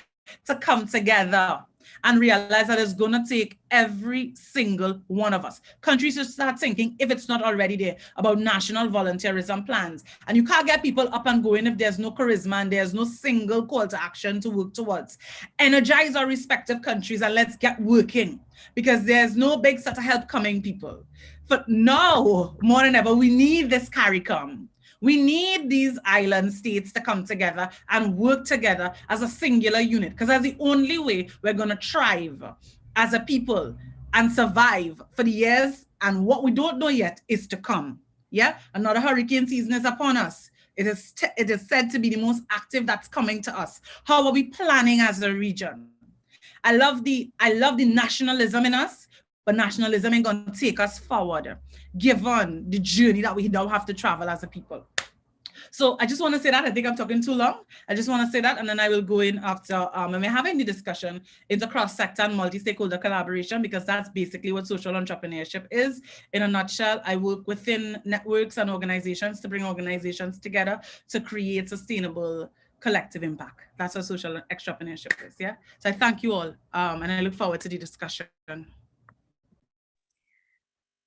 to come together and realize that it's going to take every single one of us. Countries should start thinking, if it's not already there, about national volunteerism plans. And you can't get people up and going if there's no charisma and there's no single call to action to work towards. Energize our respective countries and let's get working, because there's no big set of help coming, people. But now, more than ever, we need this CARICOM. We need these island states to come together and work together as a singular unit, because that's the only way we're going to thrive as a people and survive for the years. And what we don't know yet is to come. Yeah, another hurricane season is upon us. It is said to be the most active that's coming to us. How are we planning as a region? I love the nationalism in us, but nationalism ain't going to take us forward, given the journey that we now have to travel as a people. So I just want to say that. I think I'm talking too long. I just want to say that, and then I will go in after when we're having the discussion into cross-sector and multi-stakeholder collaboration, because that's basically what social entrepreneurship is. In a nutshell, I work within networks and organizations to bring organizations together to create sustainable collective impact. That's what social entrepreneurship is, yeah? So I thank you all, and I look forward to the discussion.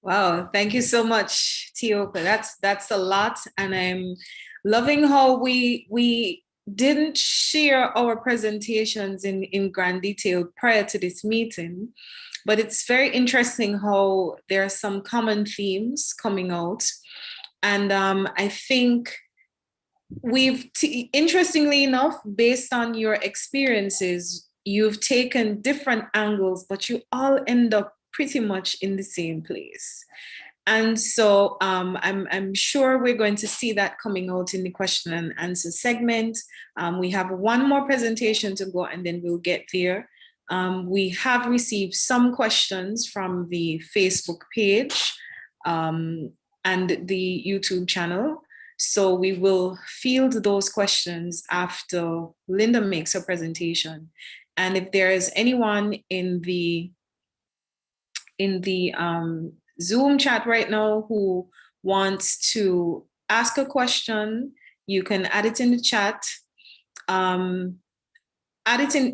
Wow, thank you so much, Tioka. That's a lot, and I'm loving how we didn't share our presentations in grand detail prior to this meeting, but it's very interesting how there are some common themes coming out, and I think interestingly enough, based on your experiences, you've taken different angles, but you all end up pretty much in the same place. And so I'm sure we're going to see that coming out in the question and answer segment. We have one more presentation to go and then we'll get there. We have received some questions from the Facebook page and the YouTube channel. So we will field those questions after Linda makes her presentation. And if there is anyone in the Zoom chat right now who wants to ask a question, you can add it in the chat.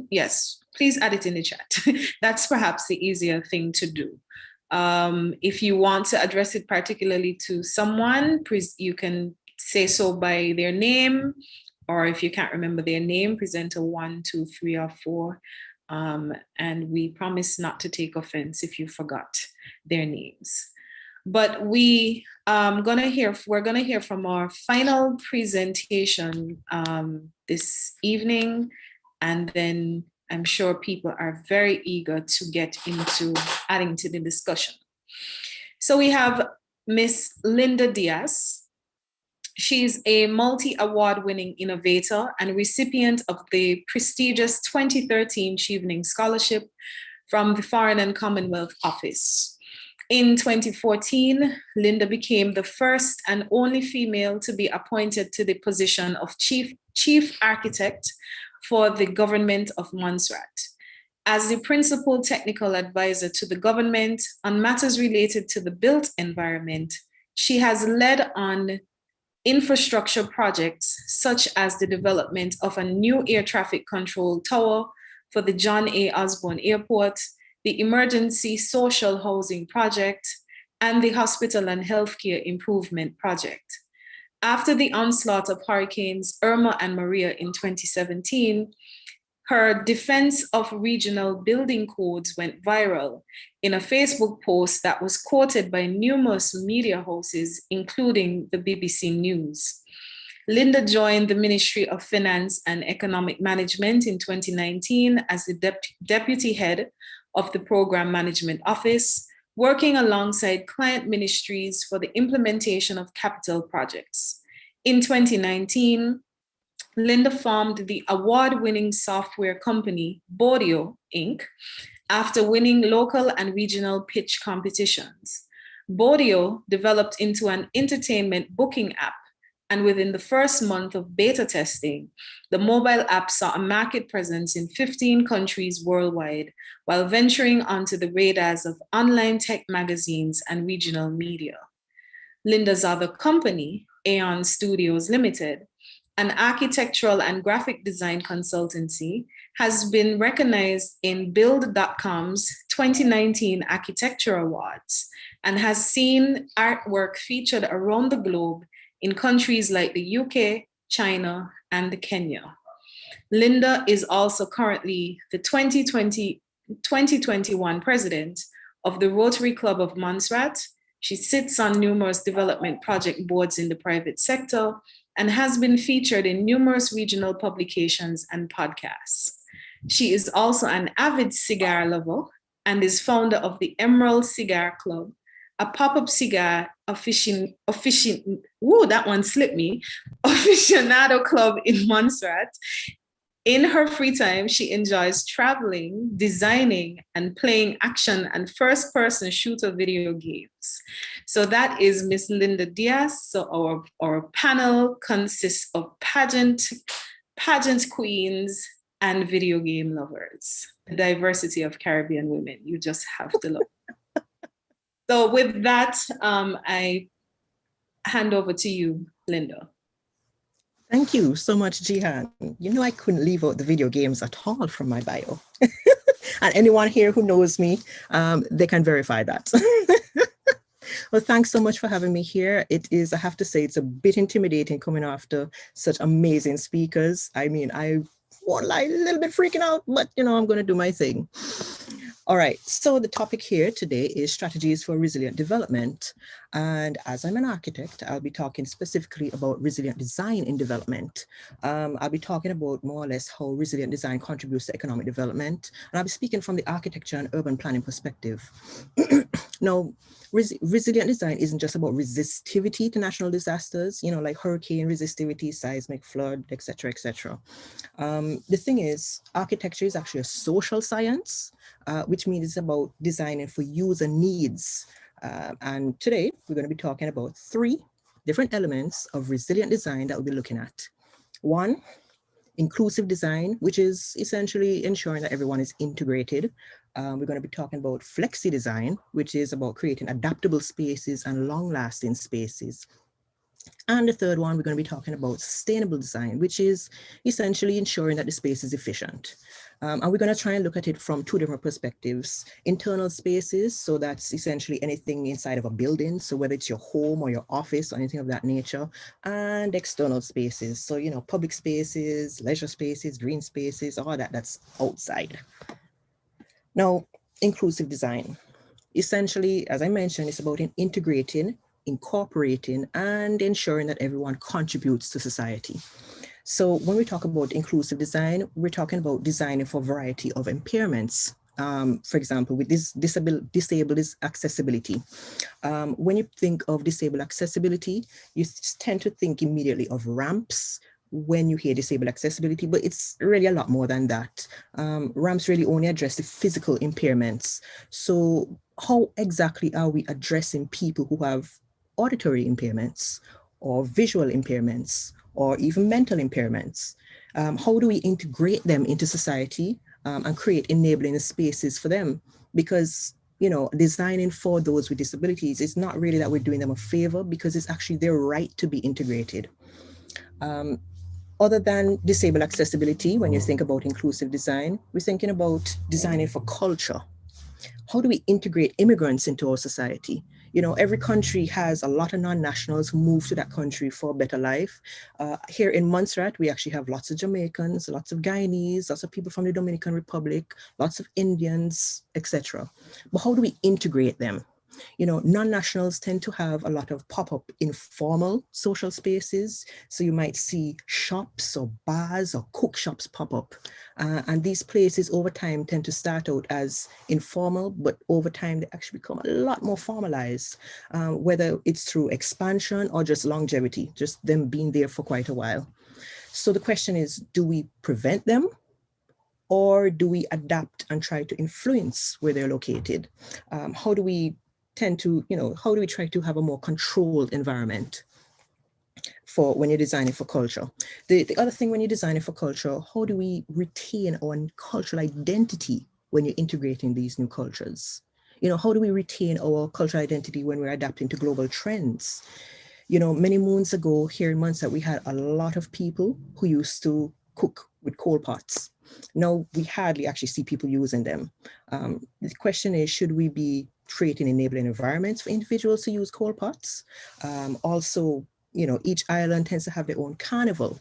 Yes, please add it in the chat. That's perhaps the easier thing to do. If you want to address it particularly to someone, you can say so by their name, or if you can't remember their name, present a 1, 2, 3, or 4. And we promise not to take offense if you forgot their names. But we're gonna hear from our final presentation this evening, and then I'm sure people are very eager to get into adding to the discussion. So we have Miss Linda Diaz. She's a multi-award winning innovator and recipient of the prestigious 2013 Chevening Scholarship from the Foreign and Commonwealth Office. In 2014, Linda became the first and only female to be appointed to the position of Chief Architect for the government of Montserrat. As the principal technical advisor to the government on matters related to the built environment, she has led on infrastructure projects such as the development of a new air traffic control tower for the John A. Osborne Airport, the emergency social housing project, and the hospital and healthcare improvement project. After the onslaught of hurricanes Irma and Maria in 2017, her defense of regional building codes went viral in a Facebook post that was quoted by numerous media houses, including the BBC News. Linda joined the Ministry of Finance and Economic Management in 2019 as the deputy head of the Program Management Office, working alongside client ministries for the implementation of capital projects. In 2019, Linda formed the award-winning software company Bodio, Inc., after winning local and regional pitch competitions. Bodio developed into an entertainment booking app, and within the first month of beta testing, the mobile app saw a market presence in 15 countries worldwide, while venturing onto the radars of online tech magazines and regional media. Linda's other company, Aeon Studios Limited, an architectural and graphic design consultancy, has been recognized in Build.com's 2019 Architecture Awards and has seen artwork featured around the globe in countries like the UK, China, and Kenya. Linda is also currently the 2021 president of the Rotary Club of Montserrat. She sits on numerous development project boards in the private sector and has been featured in numerous regional publications and podcasts. She is also an avid cigar lover and is founder of the Emerald Cigar Club, a pop-up cigar aficionado club in Montserrat. In her free time, she enjoys traveling, designing, and playing action and first-person shooter video games. So that is Miss Linda Diaz. So our panel consists of pageant queens and video game lovers. The diversity of Caribbean women, you just have to look. So with that, I hand over to you, Linda. Thank you so much, Jihan. You know, I couldn't leave out the video games at all from my bio. And anyone here who knows me, they can verify that. Well, thanks so much for having me here. It is, I have to say, it's a bit intimidating coming after such amazing speakers. I mean, I won't lie, a little bit freaking out, but I'm going to do my thing. All right, so the topic here today is strategies for resilient development. And as I'm an architect, I'll be talking specifically about resilient design in development. I'll be talking about more or less how resilient design contributes to economic development. And I'll be speaking from the architecture and urban planning perspective. Now, resilient design isn't just about resistivity to natural disasters, like hurricane resistivity, seismic, flood, et cetera, et cetera. The thing is, architecture is actually a social science, which means it's about designing for user needs. And today we're going to be talking about 3 different elements of resilient design that we'll be looking at. 1, inclusive design, which is essentially ensuring that everyone is integrated. We're going to be talking about flexi design, which is about creating adaptable spaces and long-lasting spaces. And the third one, we're going to be talking about sustainable design, which is essentially ensuring that the space is efficient. And we're going to try and look at it from 2 different perspectives. Internal spaces, so that's essentially anything inside of a building. So whether it's your home or your office or anything of that nature, and external spaces. So, public spaces, leisure spaces, green spaces, all that's outside. Now, inclusive design. Essentially, as I mentioned, it's about integrating, incorporating, and ensuring that everyone contributes to society. So when we talk about inclusive design, we're talking about designing for a variety of impairments. For example, with this disabled accessibility. When you think of disabled accessibility, you tend to think immediately of ramps when you hear disabled accessibility, but it's really a lot more than that. Ramps really only address the physical impairments. So how exactly are we addressing people who have auditory impairments or visual impairments or even mental impairments? How do we integrate them into society and create enabling spaces for them? Because designing for those with disabilities, it's not really that we're doing them a favor, because it's actually their right to be integrated. Other than disabled accessibility, when you think about inclusive design, we're thinking about designing for culture. How do we integrate immigrants into our society? Every country has a lot of non-nationals who move to that country for a better life. Here in Montserrat, we actually have lots of Jamaicans, lots of Guyanese, lots of people from the Dominican Republic, lots of Indians, etc. But how do we integrate them? Non-nationals tend to have a lot of pop-up informal social spaces. So you might see shops or bars or cook shops pop up. And these places over time tend to start out as informal, but over time they actually become a lot more formalized, whether it's through expansion or just longevity, just them being there for quite a while. So the question is, do we prevent them? Or do we adapt and try to influence where they're located? How do we how do we try to have a more controlled environment for when you're designing for culture? The other thing when you're designing for culture, how do we retain our cultural identity when you're integrating these new cultures? How do we retain our cultural identity when we're adapting to global trends? Many moons ago here in Montserrat, we had a lot of people who used to cook with coal pots. Now we hardly actually see people using them. The question is, should we be creating enabling environments for individuals to use coal pots? Also, each island tends to have their own carnival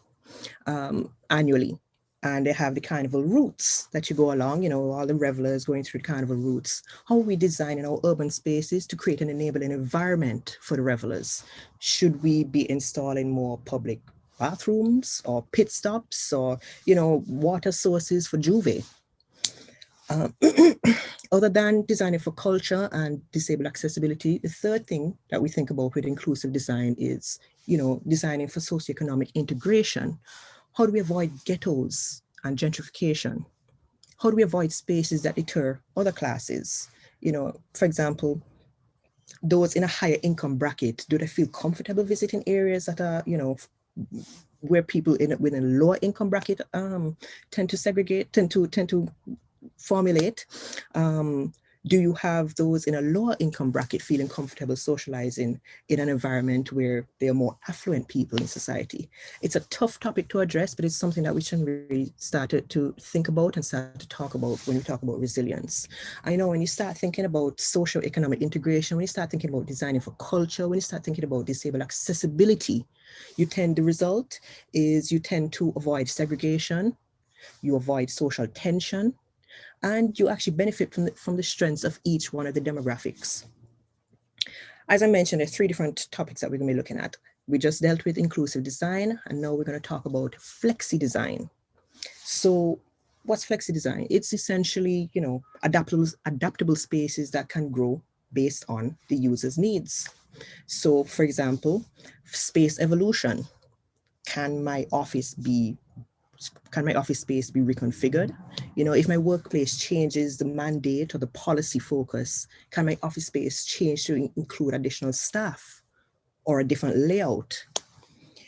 annually. And they have the carnival routes that you go along, all the revelers going through the carnival routes. How are we designing our urban spaces to create an enabling environment for the revelers? Should we be installing more public bathrooms or pit stops or, water sources for Juve? Other than designing for culture and disabled accessibility, the third thing that we think about with inclusive design is, designing for socioeconomic integration. How do we avoid ghettos and gentrification? How do we avoid spaces that deter other classes? For example, those in a higher income bracket, do they feel comfortable visiting areas that are, where people within a lower income bracket tend to segregate, tend to formulate? Do you have those in a lower income bracket feeling comfortable socializing in an environment where there are more affluent people in society? It's a tough topic to address, but it's something that we should really start to think about and start to talk about when we talk about resilience. I know when you start thinking about socio-economic integration, when you start thinking about designing for culture, when you start thinking about disabled accessibility, the result is you tend to avoid segregation, you avoid social tension, and you actually benefit from the strengths of each one of the demographics. As I mentioned, there's 3 different topics that we're going to be looking at. We just dealt with inclusive design, and now we're going to talk about flexi design. So what's flexi design? It's essentially, adaptable spaces that can grow based on the user's needs. So for example, space evolution. Can my office space be reconfigured? If my workplace changes the mandate or the policy focus, can my office space change to include additional staff or a different layout?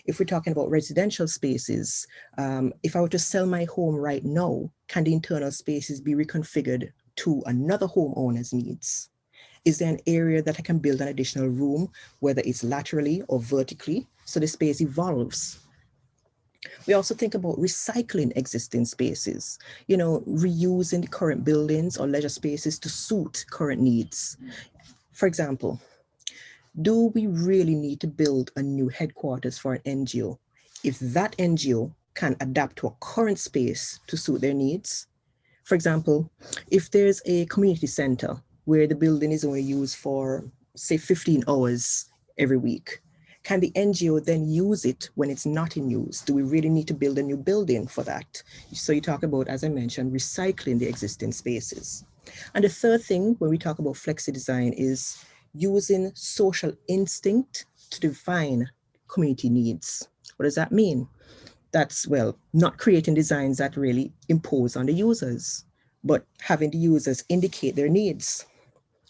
If we're talking about residential spaces, if I were to sell my home right now, can the internal spaces be reconfigured to another homeowner's needs? Is there an area that I can build an additional room, whether it's laterally or vertically, so the space evolves? We also think about recycling existing spaces, reusing the current buildings or leisure spaces to suit current needs. For example, do we really need to build a new headquarters for an NGO if that NGO can adapt to a current space to suit their needs? For example, if there's a community center where the building is only used for, say, 15 hours every week, can the NGO then use it when it's not in use? Do we really need to build a new building for that? So you talk about, as I mentioned, recycling the existing spaces. And the third thing when we talk about flexi design is using social instinct to define community needs. What does that mean? That's, well, not creating designs that really impose on the users, but having the users indicate their needs.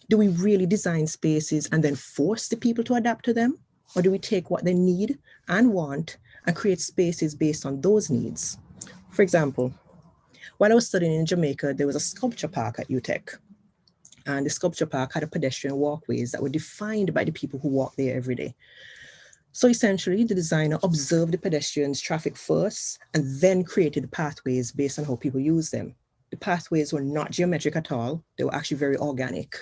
Do we really design spaces and then force the people to adapt to them? Or do we take what they need and want and create spaces based on those needs? For example, while I was studying in Jamaica, there was a sculpture park at UTech. And the sculpture park had a pedestrian walkways that were defined by the people who walk there every day. So essentially, the designer observed the pedestrians' traffic first and then created the pathways based on how people use them. The pathways were not geometric at all. They were actually very organic.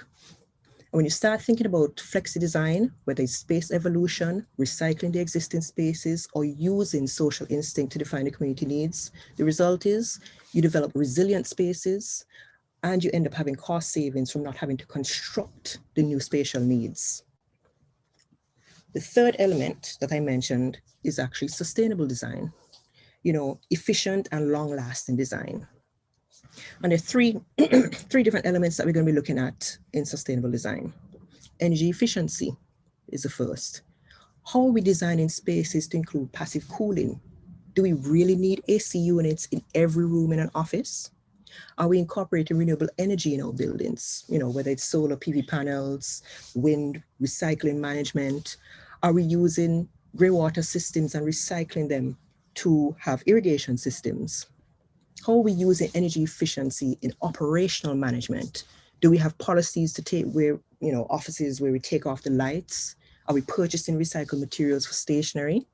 And when you start thinking about flexi design, whether it's space evolution, recycling the existing spaces, or using social instinct to define the community needs, the result is you develop resilient spaces and you end up having cost savings from not having to construct the new spatial needs. The third element that I mentioned is actually sustainable design, efficient and long-lasting design. And there are three different elements that we're going to be looking at in sustainable design. Energy efficiency is the first. How are we designing spaces to include passive cooling? Do we really need AC units in every room in an office? Are we incorporating renewable energy in our buildings? Whether it's solar PV panels, wind, recycling management. Are we using greywater systems and recycling them to have irrigation systems? How are we using energy efficiency in operational management? Do we have policies to take offices where we take off the lights? Are we purchasing recycled materials for stationery?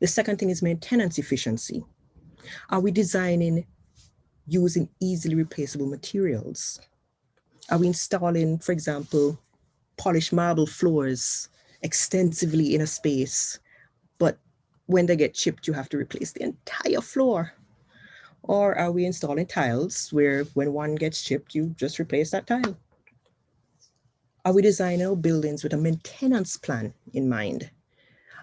The second thing is maintenance efficiency. Are we designing using easily replaceable materials? Are we installing, for example, polished marble floors extensively in a space, but when they get chipped, you have to replace the entire floor? Or are we installing tiles where when one gets chipped, you just replace that tile? Are we designing our buildings with a maintenance plan in mind?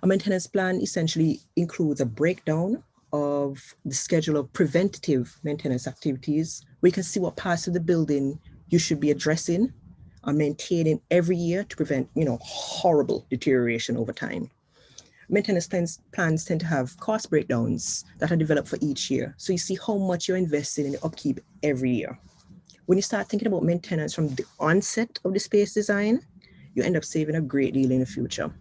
A maintenance plan essentially includes a breakdown of the schedule of preventative maintenance activities. We can see what parts of the building you should be addressing or maintaining every year to prevent, horrible deterioration over time. Maintenance plans tend to have cost breakdowns that are developed for each year. So you see how much you're investing in the upkeep every year. When you start thinking about maintenance from the onset of the space design, you end up saving a great deal in the future.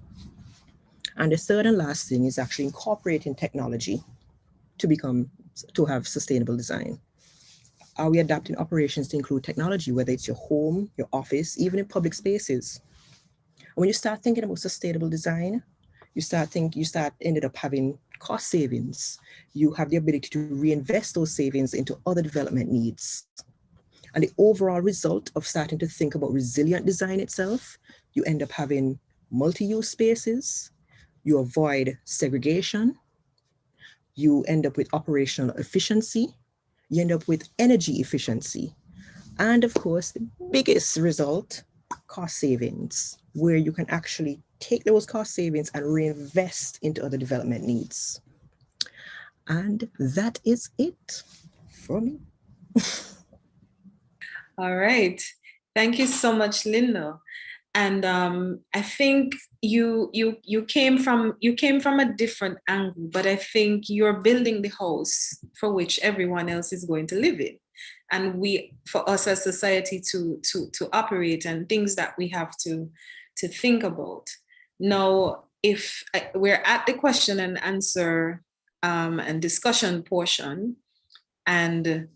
And the third and last thing is actually incorporating technology to have sustainable design. Are we adapting operations to include technology, whether it's your home, your office, even in public spaces? When you start thinking about sustainable design, you start ended up having cost savings. You have the ability to reinvest those savings into other development needs. And the overall result of starting to think about resilient design itself, you end up having multi-use spaces, you avoid segregation, you end up with operational efficiency, you end up with energy efficiency, and of course, the biggest result, cost savings, where you can actually take those cost savings and reinvest into other development needs. And that is it for me. All right. Thank you so much, Linda. And I think you came from a different angle, but I think you're building the house for which everyone else is going to live in, and for us as society to operate, and things that we have to think about. Now, if we're at the question and answer and discussion portion, and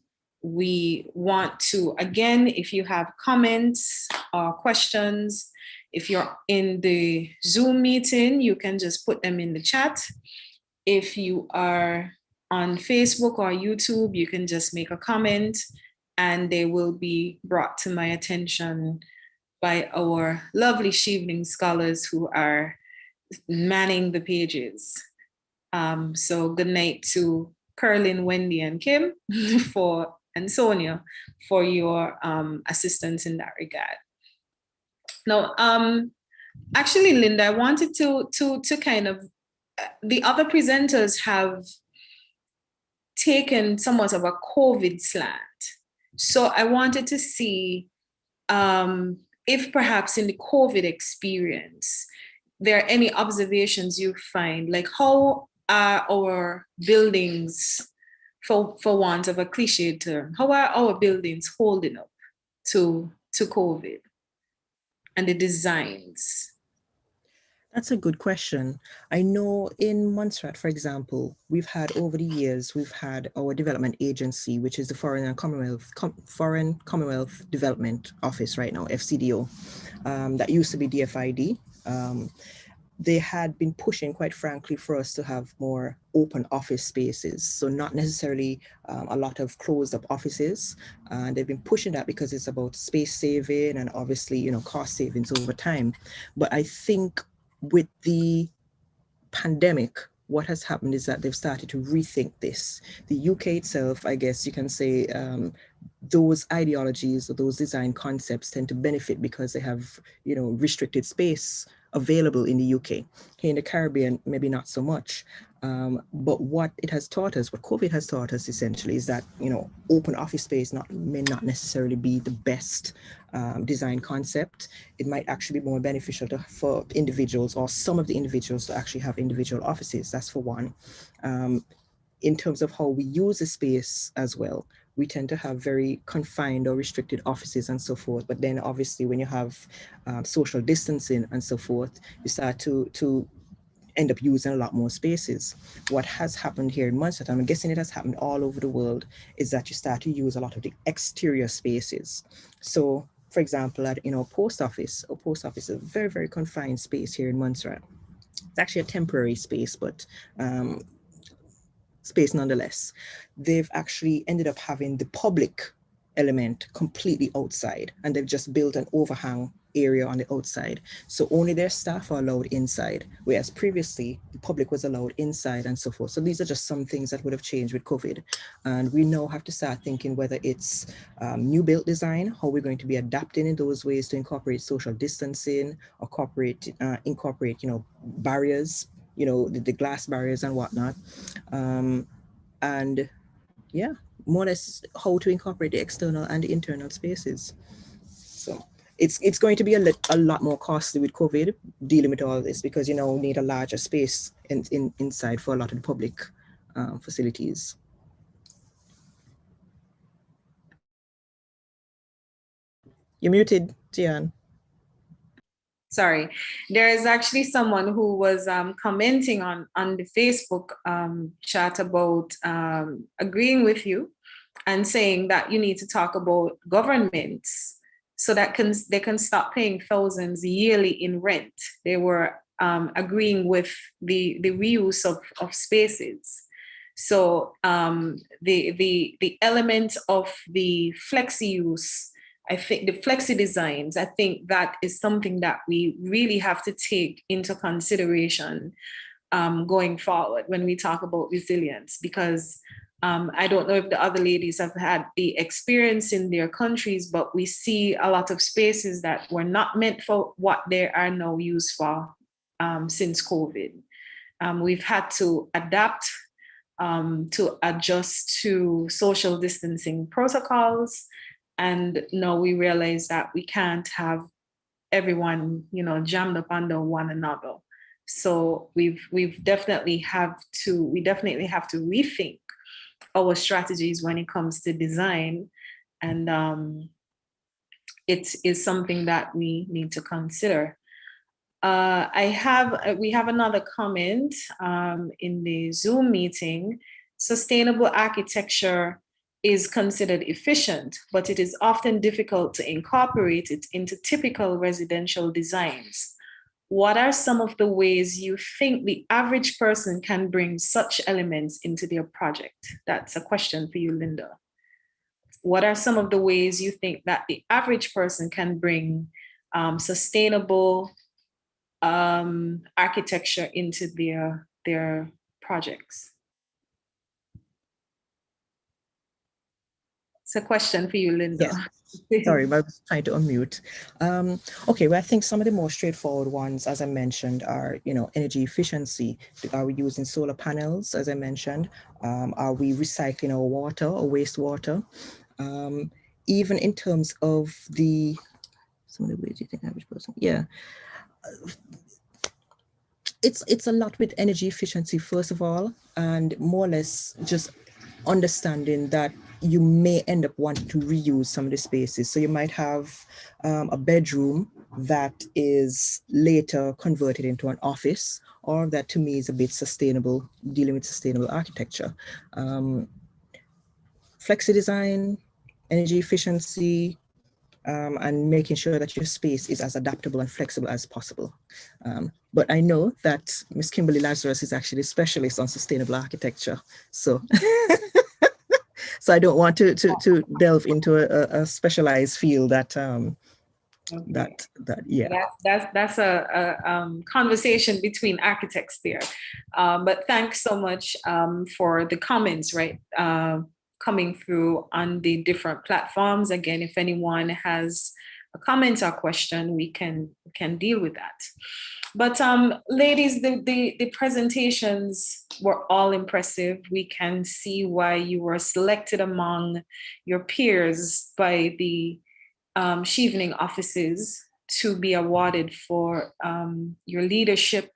we want to, again, if you have comments or questions, if you're in the Zoom meeting, you can just put them in the chat. If you are on Facebook or YouTube, you can just make a comment and they will be brought to my attention by our lovely Chevening scholars who are manning the pages. So good night to Curlin, Wendy, and Kim and Sonia for your assistance in that regard. Now, actually, Linda, I wanted to kind of, the other presenters have taken somewhat of a COVID slant. So I wanted to see if perhaps in the COVID experience, there are any observations you find, like how are our buildings, for want of a cliche term, how are our buildings holding up to COVID and the designs? That's a good question. I know in Montserrat, for example, we've had over the years, we've had our development agency, which is the Foreign Commonwealth Development Office right now, FCDO, that used to be DFID. They had been pushing, quite frankly, for us to have more open office spaces. So not necessarily a lot of closed up offices. And they've been pushing that because it's about space saving and obviously, cost savings over time. But I think with the pandemic, what has happened is that they've started to rethink this. The UK itself, I guess you can say, those ideologies or those design concepts tend to benefit because they have, restricted space available in the UK. Here in the Caribbean, maybe not so much. But what it has taught us, what COVID has taught us essentially is that, open office space may not necessarily be the best design concept. It might actually be more beneficial for individuals or some of the individuals to actually have individual offices. That's for one. In terms of how we use the space as well, we tend to have very confined or restricted offices and so forth. But then obviously when you have social distancing and so forth, you start to end up using a lot more spaces. What has happened here in Montserrat, I'm guessing it has happened all over the world, is that you start to use a lot of the exterior spaces. So for example, at our post office is a very, very confined space here in Montserrat. It's actually a temporary space, but space nonetheless. They've actually ended up having the public element completely outside, and they've just built an overhang area on the outside. So only their staff are allowed inside, whereas previously the public was allowed inside and so forth. So these are just some things that would have changed with COVID. And we now have to start thinking whether it's new built design, how we're going to be adapting in those ways to incorporate social distancing or incorporate, barriers, the glass barriers and whatnot. And yeah, more or less how to incorporate the external and the internal spaces. So it's going to be a lot more costly with COVID dealing with all this, because need a larger space inside for a lot of the public facilities. You're muted, Tian. Sorry, there is actually someone who was commenting on the Facebook chat about agreeing with you and saying that you need to talk about governments so that they can stop paying thousands yearly in rent. They were agreeing with the reuse of spaces. So the element of the flexi use, I think the flexi designs, I think that is something that we really have to take into consideration going forward when we talk about resilience, because I don't know if the other ladies have had the experience in their countries, but we see a lot of spaces that were not meant for what they are now used for since COVID. We've had to adapt to adjust to social distancing protocols. And now we realize that we can't have everyone, jammed up under one another. So we definitely have to rethink our strategies when it comes to design. And it is something that we need to consider. We have another comment in the Zoom meeting. Sustainable architecture is considered efficient, but it is often difficult to incorporate it into typical residential designs. What are some of the ways you think the average person can bring such elements into their project? That's a question for you, Linda. What are some of the ways you think that the average person can bring sustainable architecture into their projects? It's a question for you, Linda. Yes. Sorry, I was trying to unmute. Okay, well, I think some of the more straightforward ones, as I mentioned, are, energy efficiency. Are we using solar panels, as I mentioned? Are we recycling our water or wastewater? Even in terms of some of the ways you think average person, yeah. It's a lot with energy efficiency, first of all, and more or less just understanding that you may end up wanting to reuse some of the spaces. So you might have a bedroom that is later converted into an office, or that to me is a bit sustainable, dealing with sustainable architecture. Flexi design, energy efficiency, and making sure that your space is as adaptable and flexible as possible. But I know that Ms. Kimberly Lazarus is actually a specialist on sustainable architecture. So, so I don't want to delve into a specialized field that, Okay. Yeah. That's a conversation between architects there. But thanks so much for the comments, right? Coming through on the different platforms. Again, if anyone has a comment or question, we can deal with that. But ladies, the presentations were all impressive. We can see why you were selected among your peers by the Chevening offices to be awarded for your leadership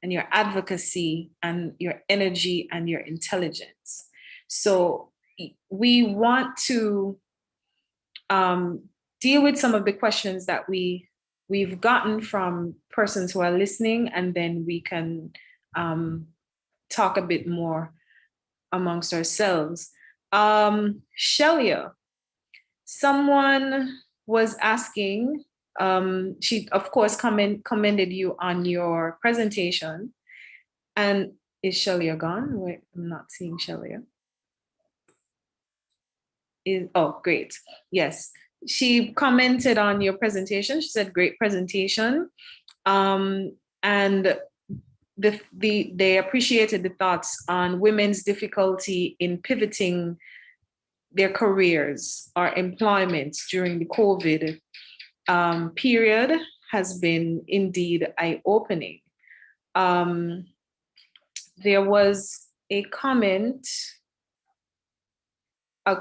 and your advocacy and your energy and your intelligence. So we want to deal with some of the questions that we've gotten from persons who are listening, and then we can talk a bit more amongst ourselves. Shelia, someone was asking, she of course commended you on your presentation. And is Shelia gone? Wait, I'm not seeing Shelia. Oh, great. Yes. She commented on your presentation. She said, great presentation. And they appreciated the thoughts on women's difficulty in pivoting their careers or employment during the COVID period has been indeed eye-opening. There was a comment, a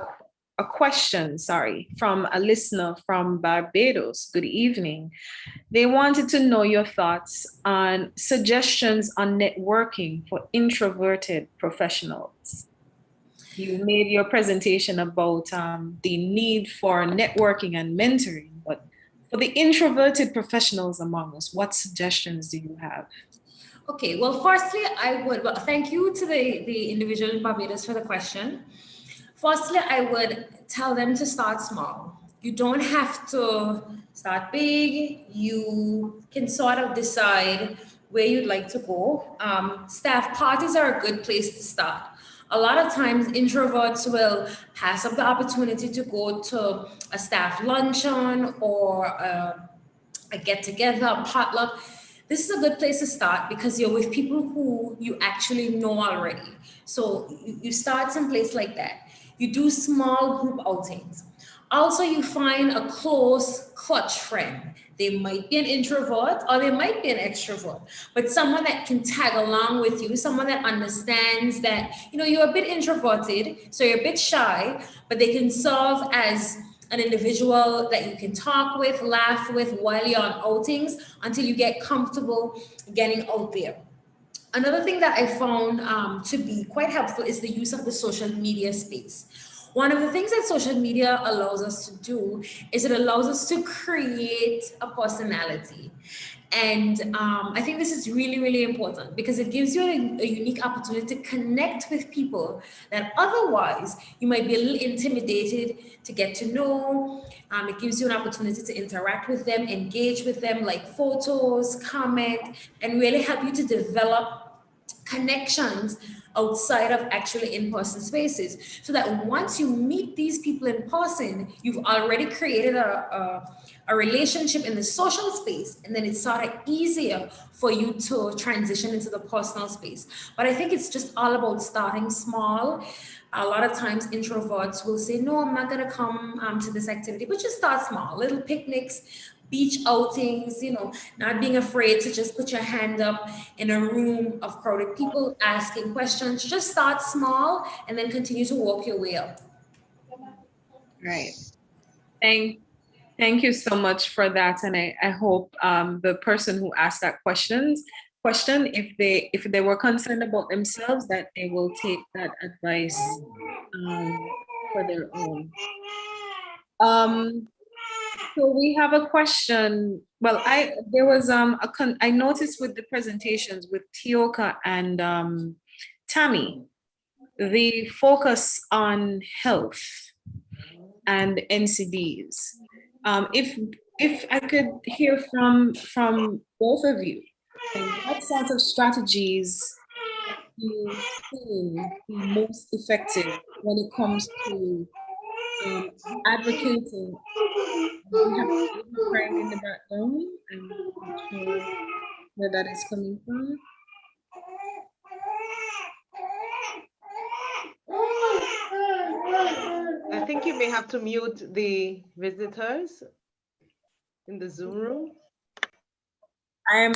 question, from a listener from Barbados. Good evening. They wanted to know your thoughts on suggestions on networking for introverted professionals. You made your presentation about the need for networking and mentoring, but for the introverted professionals among us, what suggestions do you have? Okay, well, firstly, thank you to the individual in Barbados for the question. Firstly, I would tell them to start small. You don't have to start big. You can sort of decide where you'd like to go. Staff parties are a good place to start. A lot of times, introverts will pass up the opportunity to go to a staff luncheon or a get together, a potluck. This is a good place to start because you're with people who you actually know already. So you start someplace like that. You do small group outings. Also, you find a close clutch friend. They might be an introvert or they might be an extrovert, but someone that can tag along with you, someone that understands that, you're a bit introverted, so you're a bit shy, but they can serve as an individual that you can talk with, laugh with while you're on outings until you get comfortable getting out there. Another thing that I found to be quite helpful is the use of the social media space. One of the things that social media allows us to do is it allows us to create a personality. And I think this is really, really important because it gives you a unique opportunity to connect with people that otherwise you might be a little intimidated to get to know. It gives you an opportunity to interact with them, engage with them, like photos, comment, and really help you to develop connections outside of actually in-person spaces, so that once you meet these people in person, you've already created a relationship in the social space, and then it's sort of easier for you to transition into the personal space. But I think it's just all about starting small. A lot of times introverts will say, no, I'm not going to come to this activity, but just start small, little picnics, beach outings, not being afraid to just put your hand up in a room of crowded people asking questions. Just start small and then continue to work your way up. Right. Thank you so much for that. And I hope the person who asked that question, if they were concerned about themselves, that they will take that advice for their own. So we have a question. Well, I noticed with the presentations with Tioka and Tammy, the focus on health and NCDs. If I could hear from both of you, what sort of strategies you think be most effective when it comes to advocating? We have people crying in the background. I'm not sure where that is coming from. I think you may have to mute the visitors in the Zoom room. I'm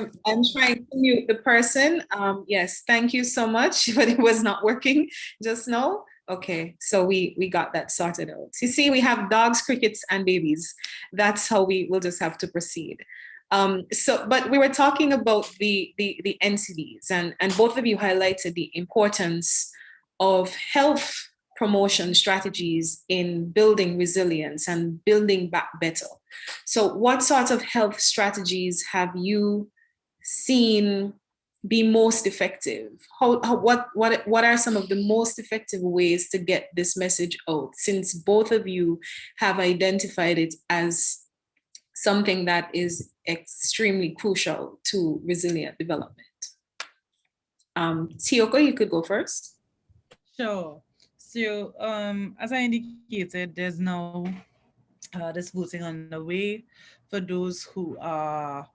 trying to mute the person. Yes, thank you so much, but it was not working just now. Okay, so we got that sorted out. You see, we have dogs, crickets, and babies. That's how we will just have to proceed. But we were talking about the NCDs, and both of you highlighted the importance of health promotion strategies in building resilience and building back better. So what sort of health strategies have you seen be most effective? What are some of the most effective ways to get this message out, since both of you have identified it as something that is extremely crucial to resilient development? Tioka, you could go first. Sure. So as I indicated, there's now this voting on the way for those who are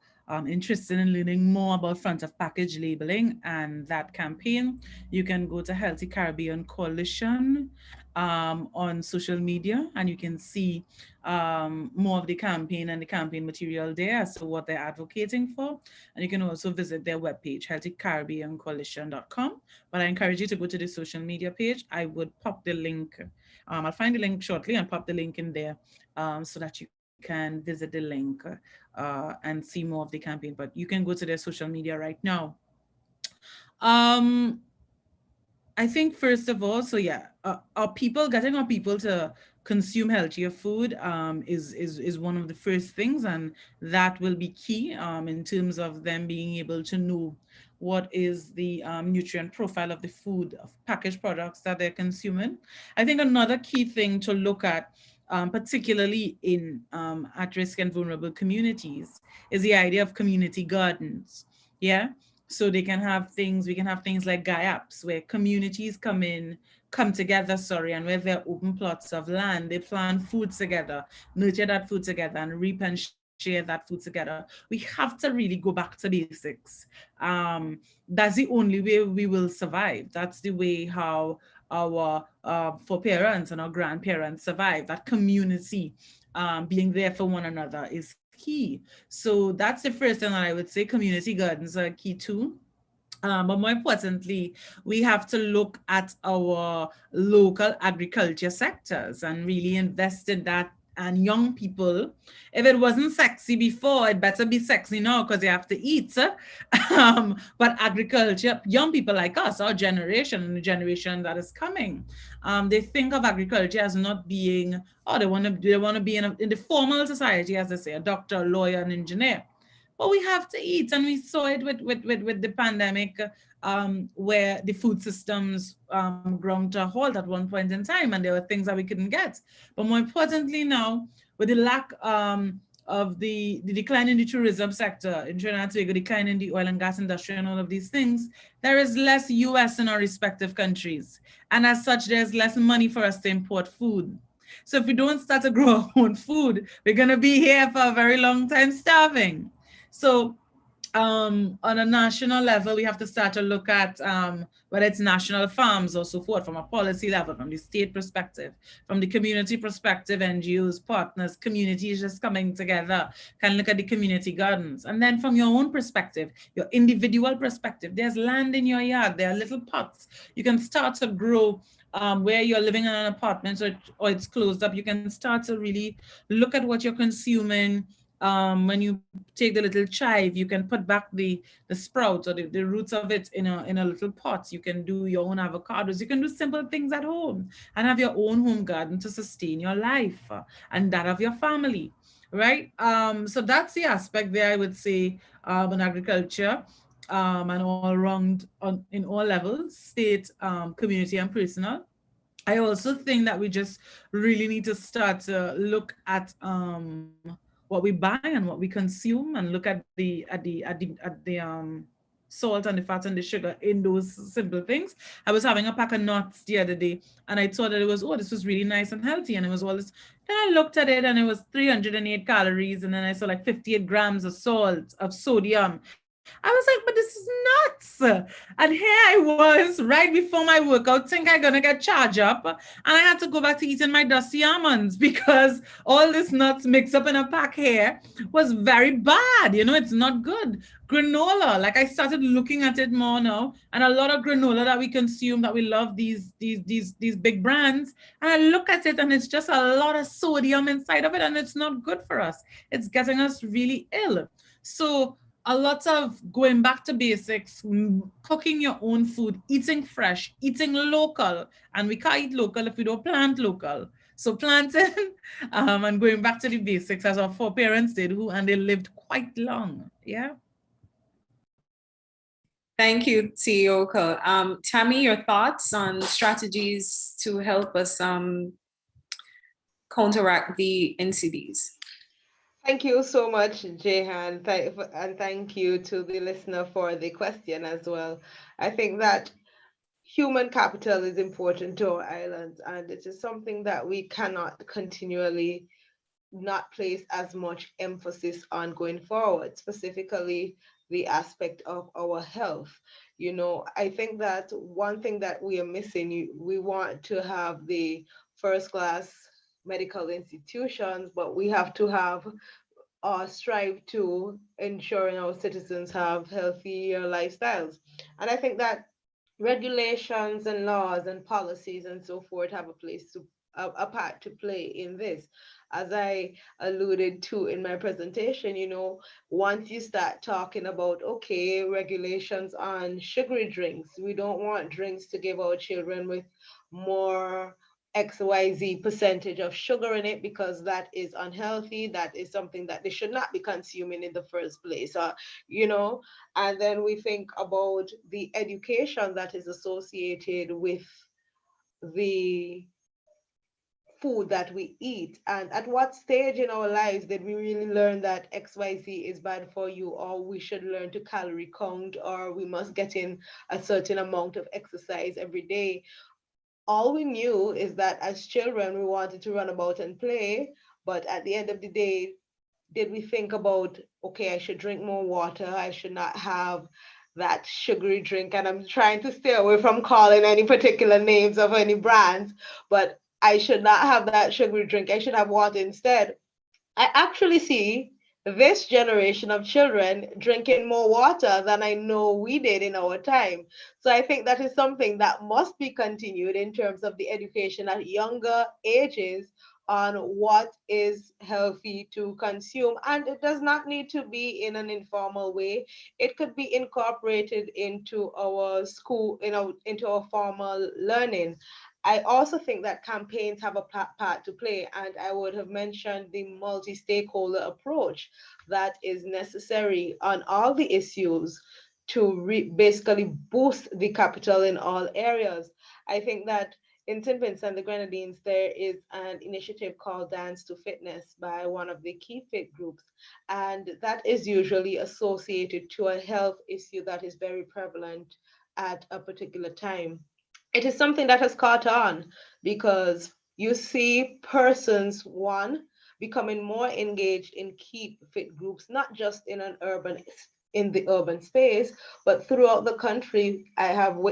interested in learning more about front of package labeling and that campaign. You can go to Healthy Caribbean Coalition on social media, and you can see more of the campaign and the campaign material there as to what they're advocating for. And you can also visit their webpage, healthycaribbeancoalition.com. But I encourage you to go to the social media page. I would pop the link. I'll find the link shortly and pop the link in there so that you can visit the link and see more of the campaign. But you can go to their social media right now. I think first of all, so yeah, getting our people to consume healthier food is one of the first things, and that will be key in terms of them being able to know what is the nutrient profile of the food, of packaged products that they're consuming. I think another key thing to look at, particularly in at-risk and vulnerable communities, is the idea of community gardens. Yeah, so they can have things, we can have things like GAIAPs, where communities come together, sorry, and where they're open plots of land, they plant food together, nurture that food together, and reap and share that food together. We have to really go back to basics. That's the only way we will survive. That's the way how our foreparents and our grandparents survive. That community, being there for one another, is key. So that's the first thing that I would say. Community gardens are key too. But more importantly, we have to look at our local agriculture sectors and really invest in that. And young people, if it wasn't sexy before, it better be sexy now because they have to eat. But agriculture, young people like us, our generation and the generation that is coming, they think of agriculture as not being, oh, they want to be in the formal society, as they say, a doctor, lawyer, and engineer. But we have to eat, and we saw it with the pandemic, where the food systems ground to a halt at one point in time, and there were things that we couldn't get. But more importantly now, with the lack of the decline in the tourism sector in Trinidad and Tobago, decline in the oil and gas industry and all of these things, there is less US in our respective countries. And as such, there's less money for us to import food. So if we don't start to grow our own food, we're gonna be here for a very long time starving. So on a national level, we have to start to look at whether it's national farms or so forth, from a policy level, from the state perspective, from the community perspective, NGOs, partners, communities just coming together, can look at the community gardens. And then from your own perspective, your individual perspective, there's land in your yard, there are little pots. You can start to grow where you're living in an apartment or it's closed up. You can start to really look at what you're consuming. When you take the little chive, you can put back the sprouts or the roots of it in a little pot. You can do your own avocados. You can do simple things at home and have your own home garden to sustain your life and that of your family, right? So that's the aspect there, I would say, in agriculture, and all around in all levels, state, community, and personal. I also think that we just really need to start to look at what we buy and what we consume, and look at the salt and the fat and the sugar in those simple things. I was having a pack of nuts the other day, and I thought that it was, oh, this was really nice and healthy, and it was all this. Then I looked at it, and it was 308 calories, and then I saw like 58 grams of salt, of sodium. I was like, but this is nuts. And here I was right before my workout, think I'm gonna get charged up. And I had to go back to eating my dusty almonds because all this nuts mixed up in a pack here was very bad. You know, it's not good. Granola, like I started looking at it more now, and a lot of granola that we consume, that we love, these big brands, and I look at it and it's just a lot of sodium inside of it, and it's not good for us. It's getting us really ill. So a lot of going back to basics, cooking your own food, eating fresh, eating local. And we can't eat local if we don't plant local. So planting and going back to the basics, as our foreparents did, and they lived quite long. Yeah. Thank you, CEO Ko. Tammy, your thoughts on strategies to help us counteract the NCDs? Thank you so much, Jehan, and thank you to the listener for the question as well. I think that human capital is important to our islands, and it is something that we cannot continually not place as much emphasis on going forward, specifically the aspect of our health. You know, I think that one thing that we are missing, we want to have the first class medical institutions, but we have to have strive to ensuring our citizens have healthier lifestyles. And I think that regulations and laws and policies and so forth have a part to play in this. As I alluded to in my presentation, you know, once you start talking about, okay, regulations on sugary drinks, we don't want drinks to give our children with more XYZ percentage of sugar in it because that is unhealthy. That is something that they should not be consuming in the first place. You know, and then we think about the education that is associated with the food that we eat, and at what stage in our lives did we really learn that XYZ is bad for you, or we should learn to calorie count, or we must get in a certain amount of exercise every day. All we knew is that as children we wanted to run about and play, but at the end of the day, did we think about, okay, I should drink more water, I should not have that sugary drink, and I'm trying to stay away from calling any particular names of any brands, but I should not have that sugary drink, I should have water instead. I actually see this generation of children drinking more water than I know we did in our time. So I think that is something that must be continued in terms of the education at younger ages on what is healthy to consume. And it does not need to be in an informal way. It could be incorporated into our school, into our formal learning. I also think that campaigns have a part to play, and I would have mentioned the multi stakeholder approach that is necessary on all the issues to basically boost the capital in all areas. I think that in St. Vincent and the Grenadines, there is an initiative called Dance to Fitness by one of the key fit groups, and that is usually associated to a health issue that is very prevalent at a particular time. It is something that has caught on because you see persons, one, becoming more engaged in keep fit groups, not just in the urban space, but throughout the country. I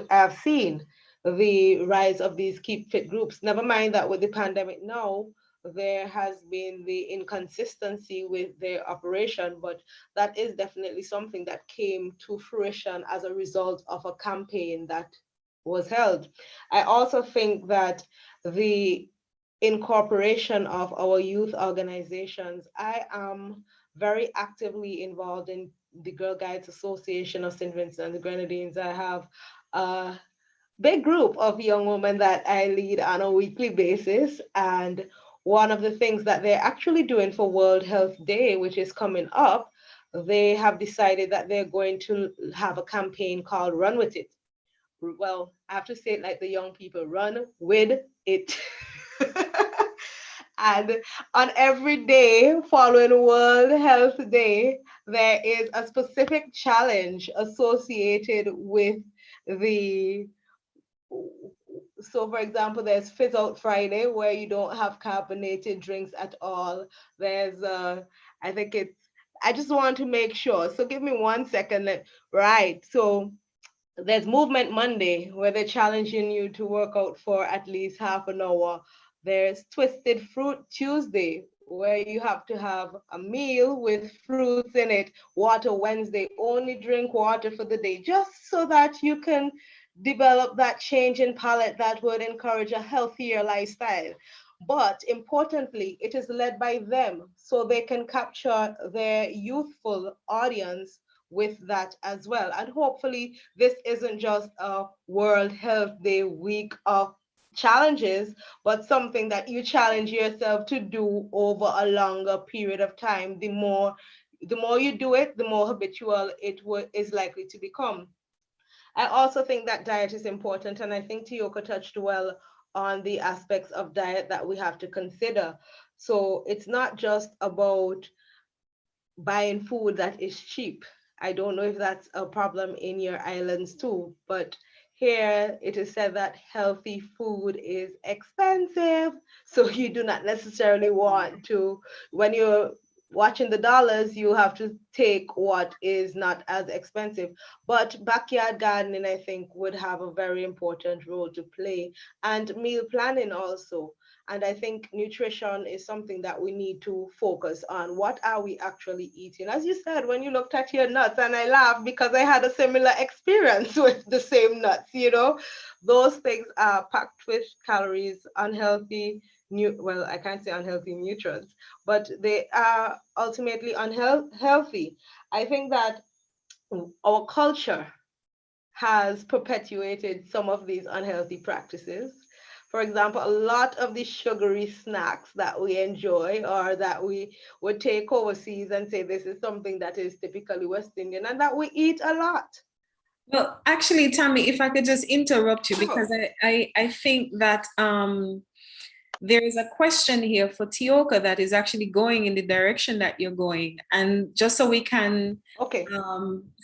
have seen the rise of these keep fit groups. Never mind that with the pandemic now, there has been the inconsistency with their operation, but that is definitely something that came to fruition as a result of a campaign that was held. I also think that the incorporation of our youth organizations, I am very actively involved in the Girl Guides Association of St. Vincent and the Grenadines. I have a big group of young women that I lead on a weekly basis. And one of the things that they're actually doing for World Health Day, which is coming up, they have decided that they're going to have a campaign called Run With It. Well, I have to say it like the young people, run with it. And on every day following World Health Day, there is a specific challenge associated with the so for example, there's Fizz Out Friday where you don't have carbonated drinks at all. There's I think it's I just want to make sure. So give me 1 second. Right. So there's Movement Monday where they're challenging you to work out for at least half an hour. There's Twisted Fruit Tuesday where you have to have a meal with fruits in it. Water Wednesday, only drink water for the day, just so that you can develop that change in palate that would encourage a healthier lifestyle. But importantly, it is led by them so they can capture their youthful audience with that as well. And hopefully, this isn't just a World Health Day week of challenges, but something that you challenge yourself to do over a longer period of time. The more you do it, the more habitual is likely to become. I also think that diet is important, and I think Tioka touched well on the aspects of diet that we have to consider. So it's not just about buying food that is cheap. I don't know if that's a problem in your islands too, but here it is said that healthy food is expensive. So you do not necessarily want to, when you're watching the dollars, you have to take what is not as expensive. But backyard gardening, I think, would have a very important role to play, and meal planning also. And I think nutrition is something that we need to focus on. What are we actually eating? As you said, when you looked at your nuts, and I laughed because I had a similar experience with the same nuts. Those things are packed with calories, unhealthy, well, I can't say unhealthy nutrients, but they are ultimately unhealthy. I think that our culture has perpetuated some of these unhealthy practices. For example, a lot of the sugary snacks that we enjoy or that we would take overseas and say this is something that is typically West Indian and that we eat a lot. Well, actually, Tammy, if I could just interrupt you, because I think that there is a question here for Tioka that is actually going in the direction that you're going. And just so we can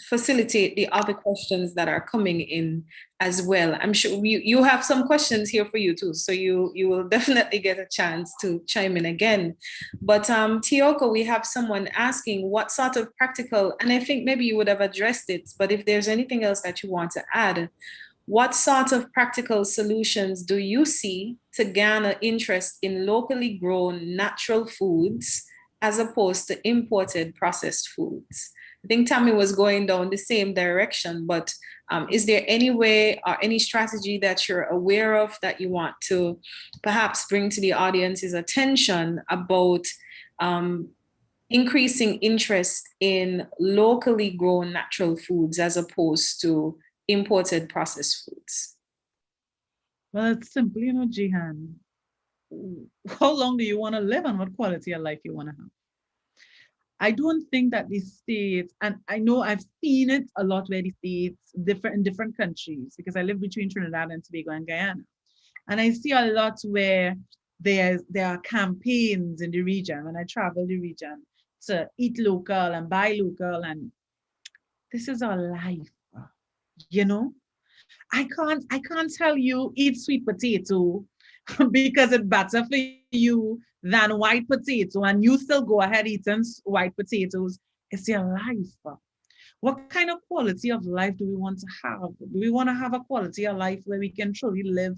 facilitate the other questions that are coming in as well. I'm sure you have some questions here for you too. So you will definitely get a chance to chime in again. But Tioka, we have someone asking what sort of practical, and I think maybe you would have addressed it, but if there's anything else that you want to add, what sort of practical solutions do you see to garner interest in locally grown natural foods as opposed to imported processed foods? I think Tammy was going down the same direction, but is there any way or any strategy that you're aware of that you want to perhaps bring to the audience's attention about increasing interest in locally grown natural foods as opposed to imported processed foods? Well, it's simple, Jihan. How long do you want to live and what quality of life you want to have? I don't think that the states, and I know I've seen it a lot where the states different in different countries, because I live between Trinidad and Tobago and Guyana. And I see a lot where there are campaigns in the region, when I travel the region, to eat local and buy local, and this is our life, I can't tell you eat sweet potato because it's better for you than white potato, and you still go ahead eating white potatoes. It's your life. What kind of quality of life do we want to have? Do we want to have a quality of life where we can truly live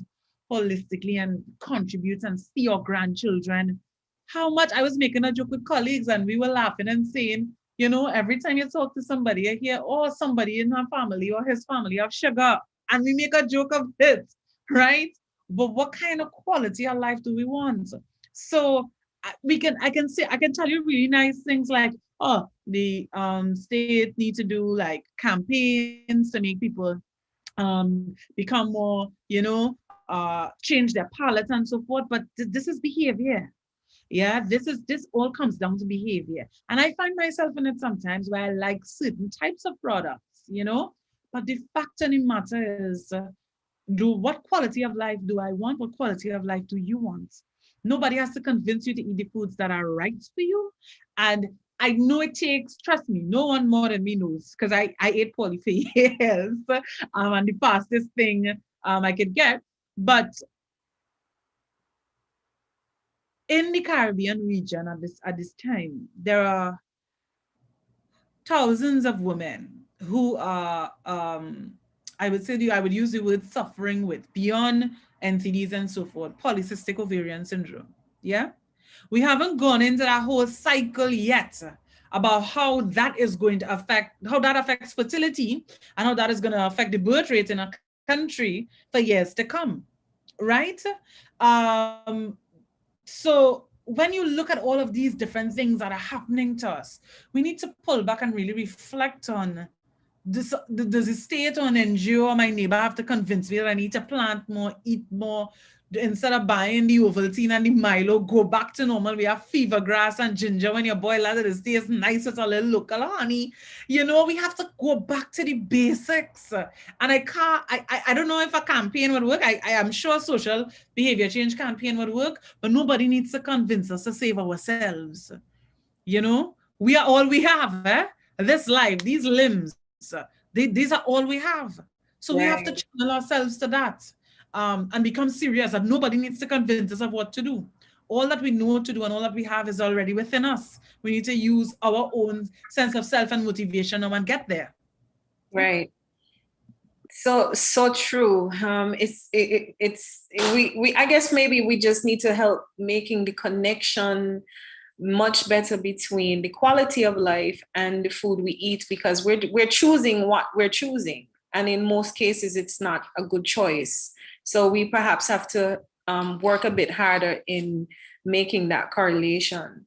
holistically and contribute and see our grandchildren? How much I was making a joke with colleagues and we were laughing and saying, every time you talk to somebody, I hear, oh, somebody in her family or his family have sugar, and we make a joke of it, right? But what kind of quality of life do we want? So I can tell you really nice things like, oh, the state need to do like campaigns to make people become more, change their palate and so forth. But this is behavior. Yeah, this all comes down to behavior. And I find myself in it sometimes where I like certain types of products, but the fact of the matter is, what quality of life do I want? What quality of life do you want? Nobody has to convince you to eat the foods that are right for you. And I know it takes, trust me, no one more than me knows, because I ate poorly for years, and the fastest thing I could get. But in the Caribbean region at this time, there are thousands of women who are, I would use the word suffering with, beyond NCDs and so forth, polycystic ovarian syndrome. Yeah, we haven't gone into that whole cycle yet about how that is going to how that affects fertility and how that is going to affect the birth rate in a country for years to come, right? So when you look at all of these different things that are happening to us, we need to pull back and really reflect on, does the state or an NGO or my neighbor have to convince me that I need to plant more, eat more, instead of buying the Ovaltine and the Milo, go back to normal. We have fever grass and ginger when you boil that, it tastes nice with a little local honey. We have to go back to the basics. And I don't know if a campaign would work. I am sure social behavior change campaign would work, but nobody needs to convince us to save ourselves. We are all we have, this life, these limbs, these are all we have. So we have to channel ourselves to that. And become serious, that nobody needs to convince us of what to do. All that we know to do and all that we have is already within us. We need to use our own sense of self and motivation and get there. Right. So true. We I guess maybe we just need to help making the connection much better between the quality of life and the food we eat, because we're choosing what we're choosing, and in most cases it's not a good choice. So we perhaps have to work a bit harder in making that correlation.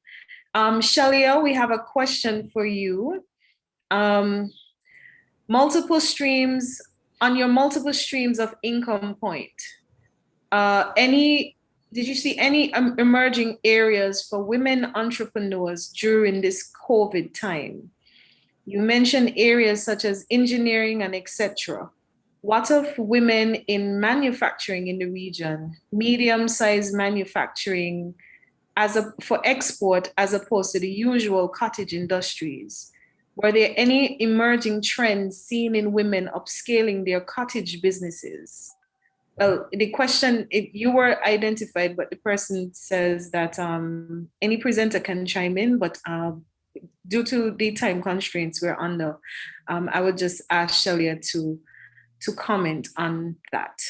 Shalia, we have a question for you. Multiple streams of income point. Did you see any emerging areas for women entrepreneurs during this COVID time? You mentioned areas such as engineering and etc. What of women in manufacturing in the region, medium-sized manufacturing for export as opposed to the usual cottage industries? Were there any emerging trends seen in women upscaling their cottage businesses? Well, the question, you were identified, but the person says that any presenter can chime in, but due to the time constraints we're under, I would just ask Shelia to comment on that.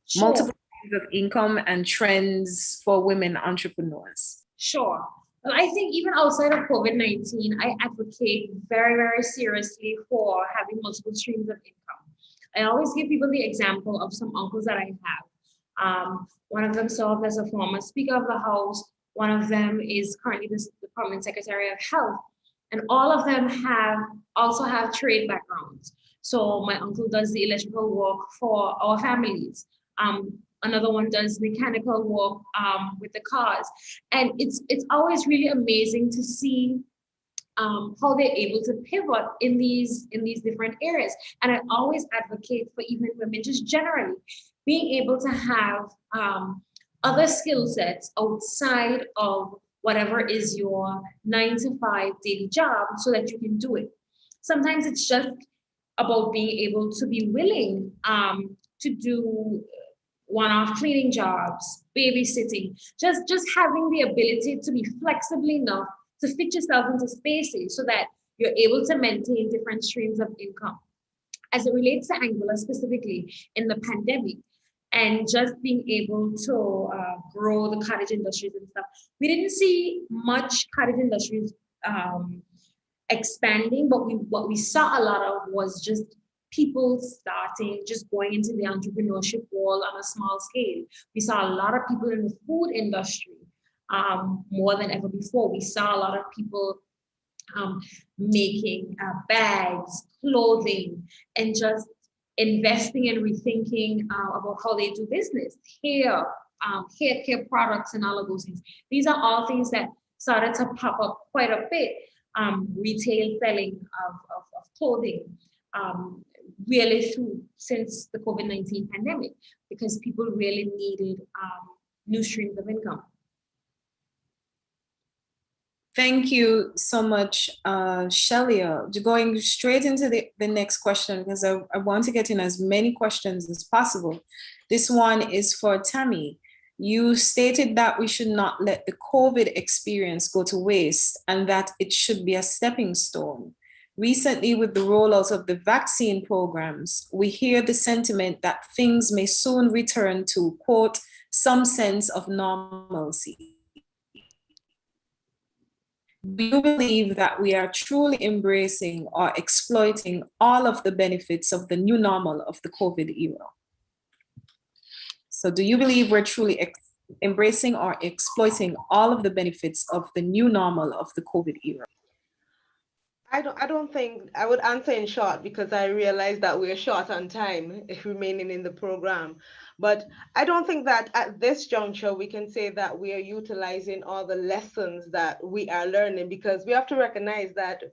Sure. Multiple kinds of income and trends for women entrepreneurs. Sure. Well, I think even outside of COVID-19, I advocate very, very seriously for having multiple streams of income. I always give people the example of some uncles that I have. One of them served as a former Speaker of the House. One of them is currently the Department Secretary of Health. And all of them also have trade backgrounds. So my uncle does the electrical work for our families. Another one does mechanical work with the cars. And it's always really amazing to see how they're able to pivot in these different areas. And I always advocate for even women, just generally, being able to have other skill sets outside of whatever is your 9-to-5 daily job so that you can do it. Sometimes it's just about being able to be willing to do one-off cleaning jobs, babysitting, just having the ability to be flexible enough to fit yourself into spaces so that you're able to maintain different streams of income. As it relates to Anguilla specifically in the pandemic, and just being able to grow the cottage industries and stuff, we didn't see much cottage industries expanding, but what we saw a lot of was just people starting, just going into the entrepreneurship world on a small scale. We saw a lot of people in the food industry more than ever before. We saw a lot of people making bags, clothing, and just investing and rethinking about how they do business, hair care products and all of those things. These are all things that started to pop up quite a bit. Retail selling of clothing, really since the COVID-19 pandemic, because people really needed new streams of income. Thank you so much, Shelia. Going straight into the next question, because I want to get in as many questions as possible. This one is for Tammy. You stated that we should not let the COVID experience go to waste and that it should be a stepping stone. Recently, with the rollout of the vaccine programs, we hear the sentiment that things may soon return to, quote, some sense of normalcy. Do you believe that we are truly embracing or exploiting all of the benefits of the new normal of the COVID era? So do you believe we're truly embracing or exploiting all of the benefits of the new normal of the COVID era? I don't think I would answer in short, because I realize that we're short on time remaining in the program. But I don't think that at this juncture we can say that we are utilizing all the lessons that we are learning, because we have to recognize that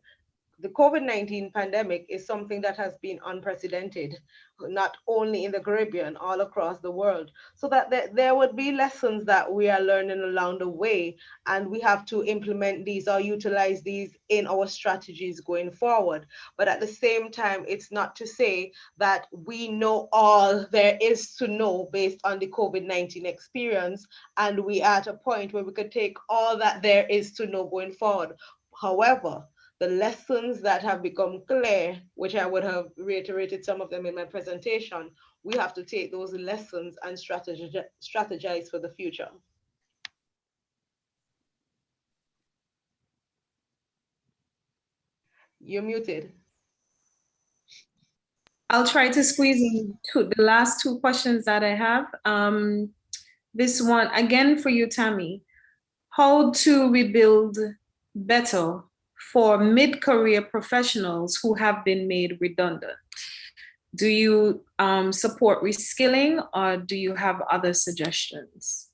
the COVID-19 pandemic is something that has been unprecedented, not only in the Caribbean, all across the world. So that there would be lessons that we are learning along the way, and we have to implement these or utilize these in our strategies going forward. But at the same time, it's not to say that we know all there is to know based on the COVID-19 experience, and we are at a point where we could take all that there is to know going forward. However, the lessons that have become clear, which I would have reiterated some of them in my presentation, we have to take those lessons and strategize for the future. You're muted. I'll try to squeeze in the last two questions that I have. This one, again for you, Tammy. How to rebuild better for mid-career professionals who have been made redundant? Do you support reskilling, or do you have other suggestions?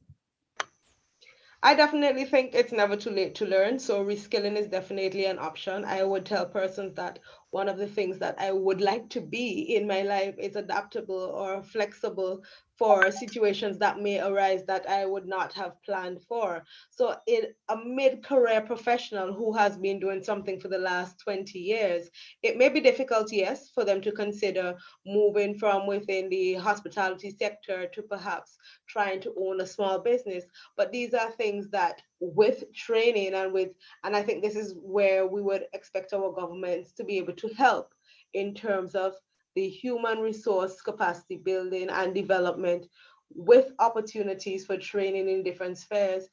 I definitely think it's never too late to learn. So reskilling is definitely an option. I would tell persons that one of the things that I would like to be in my life is adaptable or flexible for situations that may arise that I would not have planned for. So in a mid-career professional who has been doing something for the last 20 years, it may be difficult, yes, for them to consider moving from within the hospitality sector to perhaps trying to own a small business. But these are things that with training and I think this is where we would expect our governments to be able to help in terms of the human resource capacity building and development with opportunities for training in different spheres.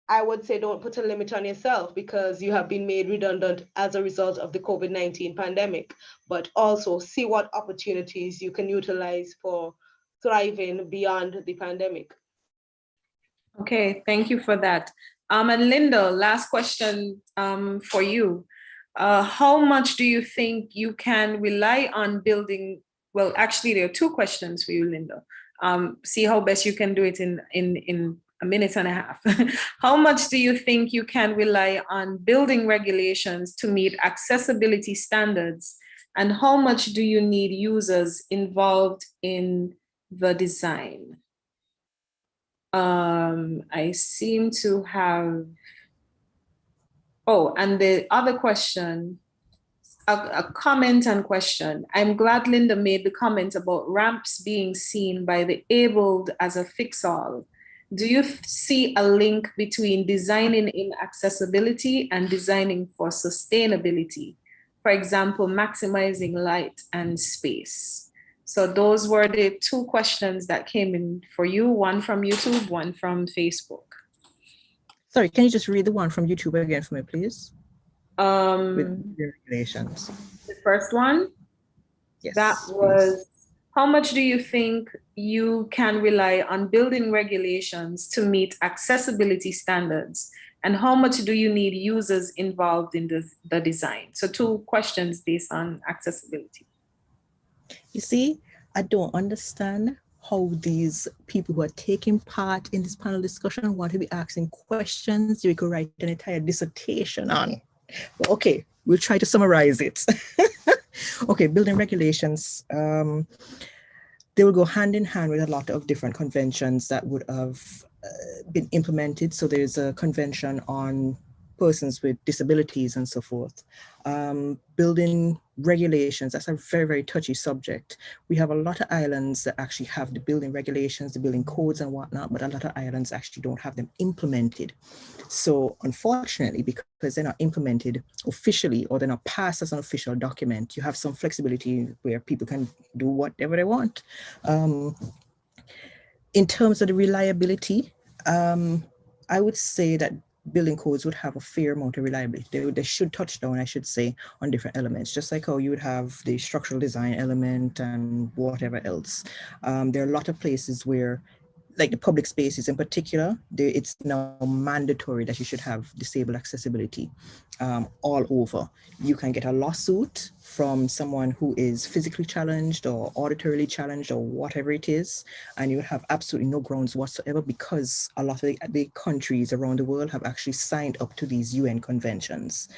I would say don't put a limit on yourself because you have been made redundant as a result of the COVID-19 pandemic, but also see what opportunities you can utilize for thriving beyond the pandemic. Okay, thank you for that. And Linda, last question for you. How much do you think you can rely on building? Well, actually, there are two questions for you, Linda. See how best you can do it in a minute and a half. How much do you think you can rely on building regulations to meet accessibility standards? And how much do you need users involved in the design? I seem to have, oh, and the other question, a comment and question. I'm glad Linda made the comment about ramps being seen by the abled as a fix-all. Do you see a link between designing in accessibility and designing for sustainability? For example, maximizing light and space. So those were the two questions that came in for you, one from YouTube, one from Facebook. Sorry, can you just read the one from YouTube again for me, please? With the regulations. The first one? Yes. That was, please. how much do you think you can rely on building regulations to meet accessibility standards? And how much do you need users involved in the design? So two questions based on accessibility. You see, I don't understand how these people who are taking part in this panel discussion want to be asking questions you could write an entire dissertation on. But okay, we'll try to summarize it. Okay, building regulations, they will go hand in hand with a lot of different conventions that would have been implemented. So there's a convention on persons with disabilities and so forth. Building regulations, that's a very, very touchy subject. We have a lot of islands that actually have the building regulations, the building codes and whatnot, but a lot of islands actually don't have them implemented. So unfortunately, because they're not implemented officially or they're not passed as an official document, you have some flexibility where people can do whatever they want. In terms of the reliability, I would say that building codes would have a fair amount of reliability. They should touch down, I should say, on different elements, just like how you would have the structural design element and whatever else. There are a lot of places where, like the public spaces in particular, it's now mandatory that you should have disabled accessibility all over. You can get a lawsuit from someone who is physically challenged or auditorily challenged or whatever it is, and you have absolutely no grounds whatsoever because a lot of the countries around the world have actually signed up to these UN conventions.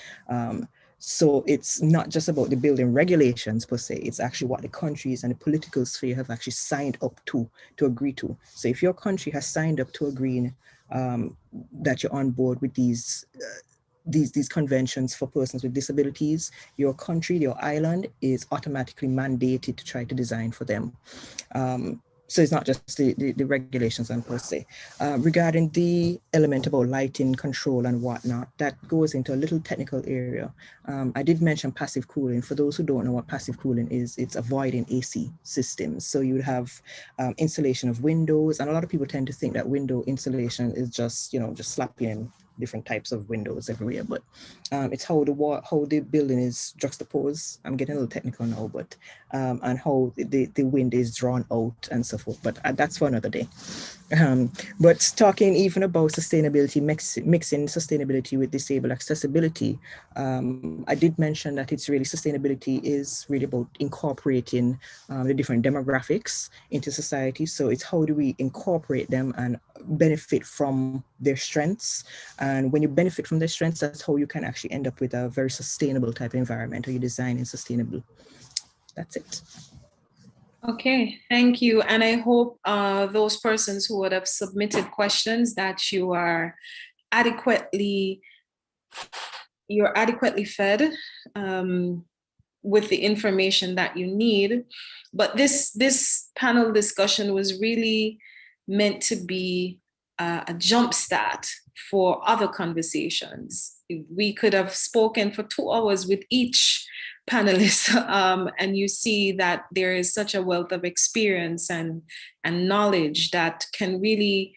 So it's not just about the building regulations per se, it's actually what the countries and the political sphere have actually signed up to agree to. So if your country has signed up to agreeing that you're on board with these conventions for persons with disabilities, your country, your island is automatically mandated to try to design for them. So it's not just the regulations and per se. Regarding the element about lighting control and whatnot, that goes into a little technical area. I did mention passive cooling. For those who don't know what passive cooling is, it's avoiding AC systems. So you would have installation of windows, and a lot of people tend to think that window installation is just, just slapping in different types of windows everywhere, but it's how the building is juxtaposed. I'm getting a little technical now, but and how the wind is drawn out and so forth. But that's for another day. But talking even about sustainability, mixing sustainability with disabled accessibility, I did mention that it's really sustainability is really about incorporating the different demographics into society. So it's how do we incorporate them and benefit from their strengths. And when you benefit from their strengths, that's how you can actually end up with a very sustainable type of environment, or you design in sustainable. That's it. Okay, thank you. And I hope those persons who would have submitted questions that you're adequately fed with the information that you need. But this panel discussion was really meant to be a jumpstart for other conversations. We could have spoken for 2 hours with each panelist, and you see that there is such a wealth of experience and knowledge that can really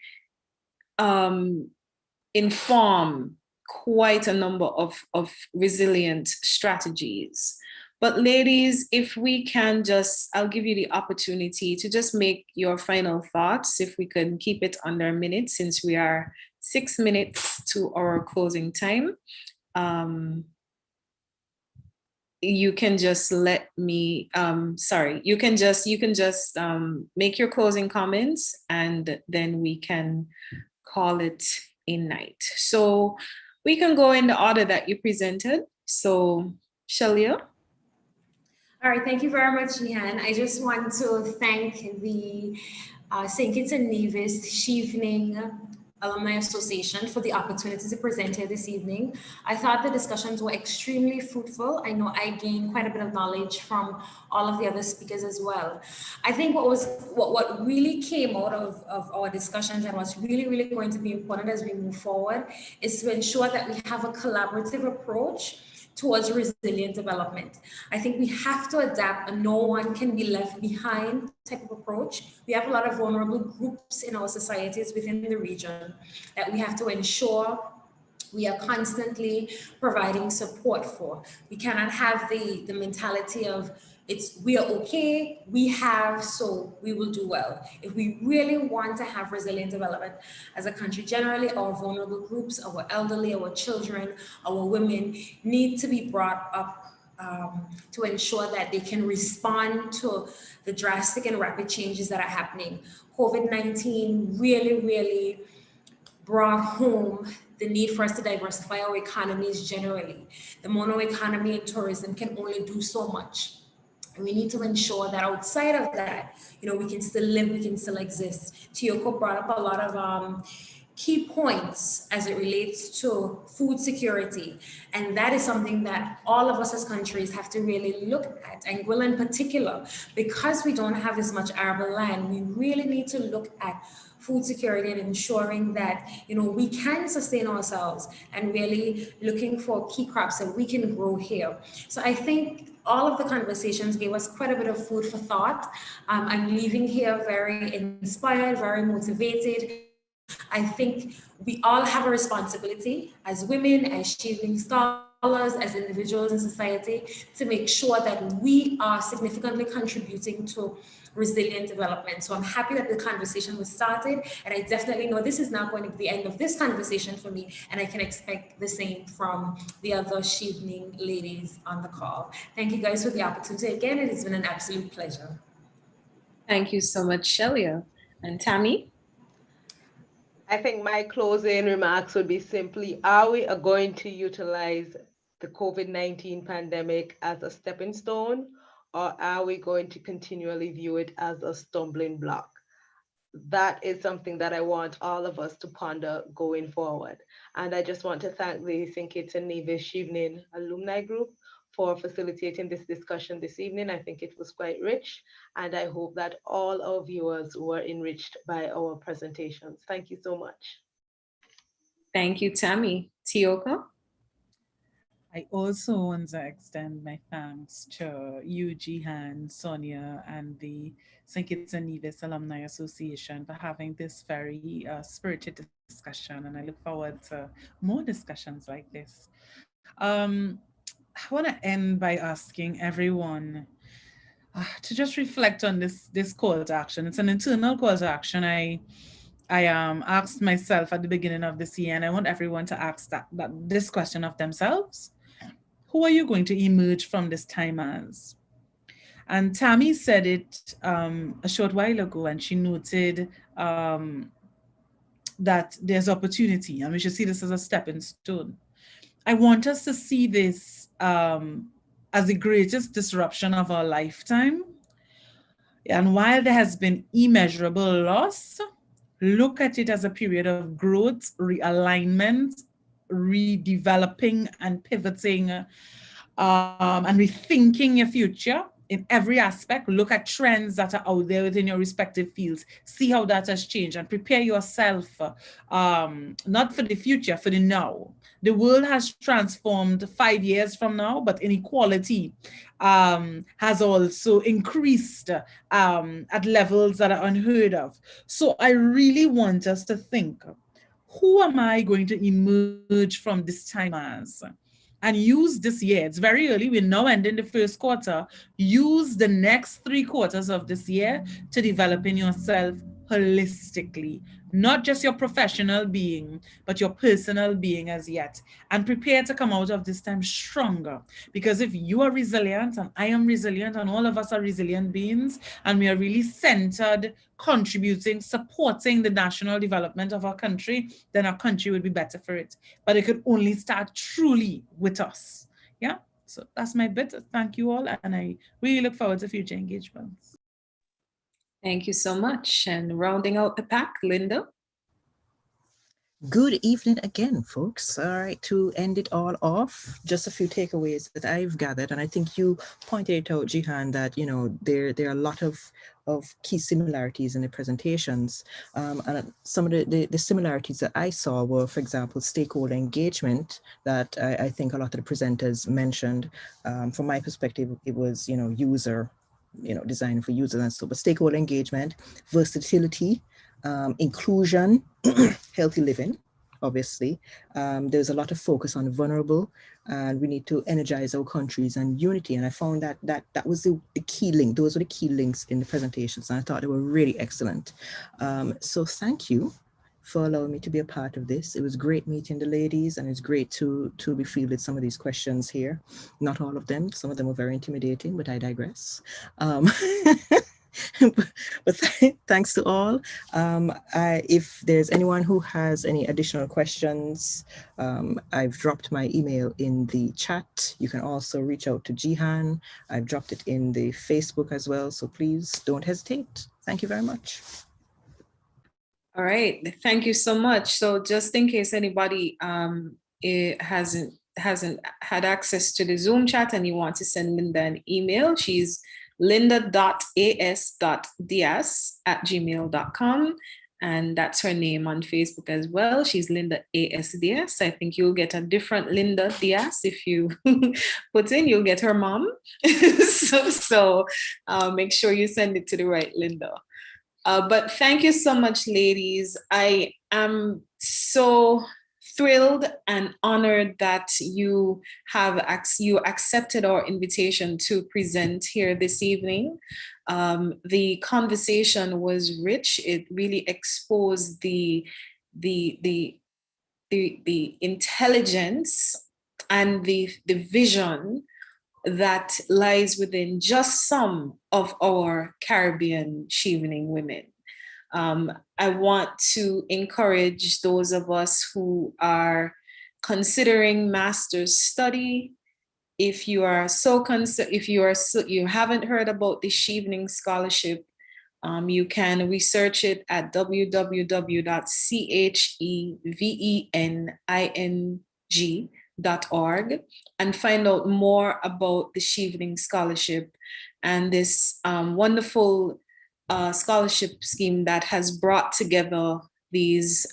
inform quite a number of resilient strategies. But ladies, if we can just, I'll give you the opportunity to just make your final thoughts, if we can keep it under a minute, since we are 6 minutes to our closing time. You can just let me, you can just make your closing comments, and then we can call it a night. So we can go in the order that you presented. So Shelia. All right, thank you very much, Jihan. I just want to thank the St. Kitts and Nevis Chevening Alumni Association for the opportunity to present here this evening. I thought the discussions were extremely fruitful. I know I gained quite a bit of knowledge from all of the other speakers as well. I think what really came out of our discussions, and what's really going to be important as we move forward, is to ensure that we have a collaborative approach towards resilient development. I think we have to adapt, and no one can be left behind type of approach. We have a lot of vulnerable groups in our societies within the region that we have to ensure we are constantly providing support for. We cannot have the mentality of we are okay, we have, so we will do well. If we really want to have resilient development as a country, generally our vulnerable groups, our elderly, our children, our women need to be brought up to ensure that they can respond to the drastic and rapid changes that are happening. COVID-19 really brought home the need for us to diversify our economies generally. The mono economy and tourism can only do so much. And we need to ensure that outside of that, we can still live, we can still exist. Tiyoko brought up a lot of key points as it relates to food security. And that is something that all of us as countries have to really look at. Anguilla in particular, because we don't have as much arable land, we really need to look at food security and ensuring that we can sustain ourselves, and really looking for key crops that we can grow here. So I think all of the conversations gave us quite a bit of food for thought. I'm leaving here very inspired, very motivated. I think we all have a responsibility as women, as Chevening scholars, as individuals in society, to make sure that we are significantly contributing to resilient development. So I'm happy that the conversation was started, and I definitely know this is not going to be the end of this conversation for me, and I can expect the same from the other Chevening ladies on the call. Thank you guys for the opportunity again. It has been an absolute pleasure. Thank you so much, Shelia. And Tammy? I think my closing remarks would be simply, are we going to utilize the COVID-19 pandemic as a stepping stone, or are we going to continually view it as a stumbling block? That is something that I want all of us to ponder going forward. And I just want to thank the St. Kitts and Nevis Chevening Alumni Group for facilitating this discussion this evening. I think it was quite rich, and I hope that all our viewers were enriched by our presentations. Thank you so much. Thank you, Tammy. Tiyoko? I also want to extend my thanks to you, Jihan, Sonia, and the St. Kitts and Nevis Alumni Association for having this very spirited discussion, and I look forward to more discussions like this. I want to end by asking everyone to just reflect on this call to action. It's an internal call to action. I asked myself at the beginning of this year, and I want everyone to ask this question of themselves. Who are you going to emerge from this time as? And Tammy said it a short while ago, and she noted that there's opportunity, and we should see this as a stepping stone. I want us to see this as the greatest disruption of our lifetime. And while there has been immeasurable loss, look at it as a period of growth, realignment, redeveloping and pivoting, and rethinking your future in every aspect. Look at trends that are out there within your respective fields. See how that has changed and prepare yourself, not for the future, for the now. The world has transformed 5 years from now, but inequality has also increased at levels that are unheard of. So I really want us to think, who am I going to emerge from this time as? And use this year. It's very early. We're now ending the first quarter. Use the next 3 quarters of this year to develop in yourself holistically, not just your professional being, but your personal being as yet. And prepare to come out of this time stronger. Because if you are resilient, and I am resilient, and all of us are resilient beings, and we are really centered, contributing, supporting the national development of our country, then our country would be better for it. But it could only start truly with us. Yeah, so that's my bit. Thank you all, and I really look forward to future engagements. Thank you so much. And rounding out the pack, Linda. Good evening again, folks. All right, to end it all off, just a few takeaways that I've gathered, and I think you pointed it out, Jihan, that there are a lot of key similarities in the presentations, and some of the similarities that I saw were, for example, stakeholder engagement that I think a lot of the presenters mentioned. From my perspective, it was user, design for users and so, but stakeholder engagement, versatility, inclusion, healthy living, obviously. There's a lot of focus on vulnerable, and we need to energize our countries and unity. And I found that was the key link. Those were the key links in the presentations, and I thought they were really excellent. So thank you for allowing me to be a part of this. It was great meeting the ladies, and it's great to be fielded some of these questions here. Not all of them. Some of them were very intimidating, but I digress. But thanks to all. If there's anyone who has any additional questions, I've dropped my email in the chat. You can also reach out to Jihan. I've dropped it in the Facebook as well. So please don't hesitate. Thank you very much. All right, thank you so much. So just in case anybody hasn't had access to the Zoom chat and you want to send Linda an email, she's linda.as.diaz@gmail.com. And that's her name on Facebook as well. She's Linda A.S. Diaz. I think you'll get a different Linda Diaz if you put in, you'll get her mom. so make sure you send it to the right Linda. But thank you so much, ladies. I am so thrilled and honored that you accepted our invitation to present here this evening. The conversation was rich. It really exposed the intelligence and the vision that lies within just some of our Caribbean Chevening women. I want to encourage those of us who are considering master's study. If you haven't heard about the Chevening Scholarship, you can research it at www.chevening.org and find out more about the Chevening Scholarship and this wonderful scholarship scheme that has brought together these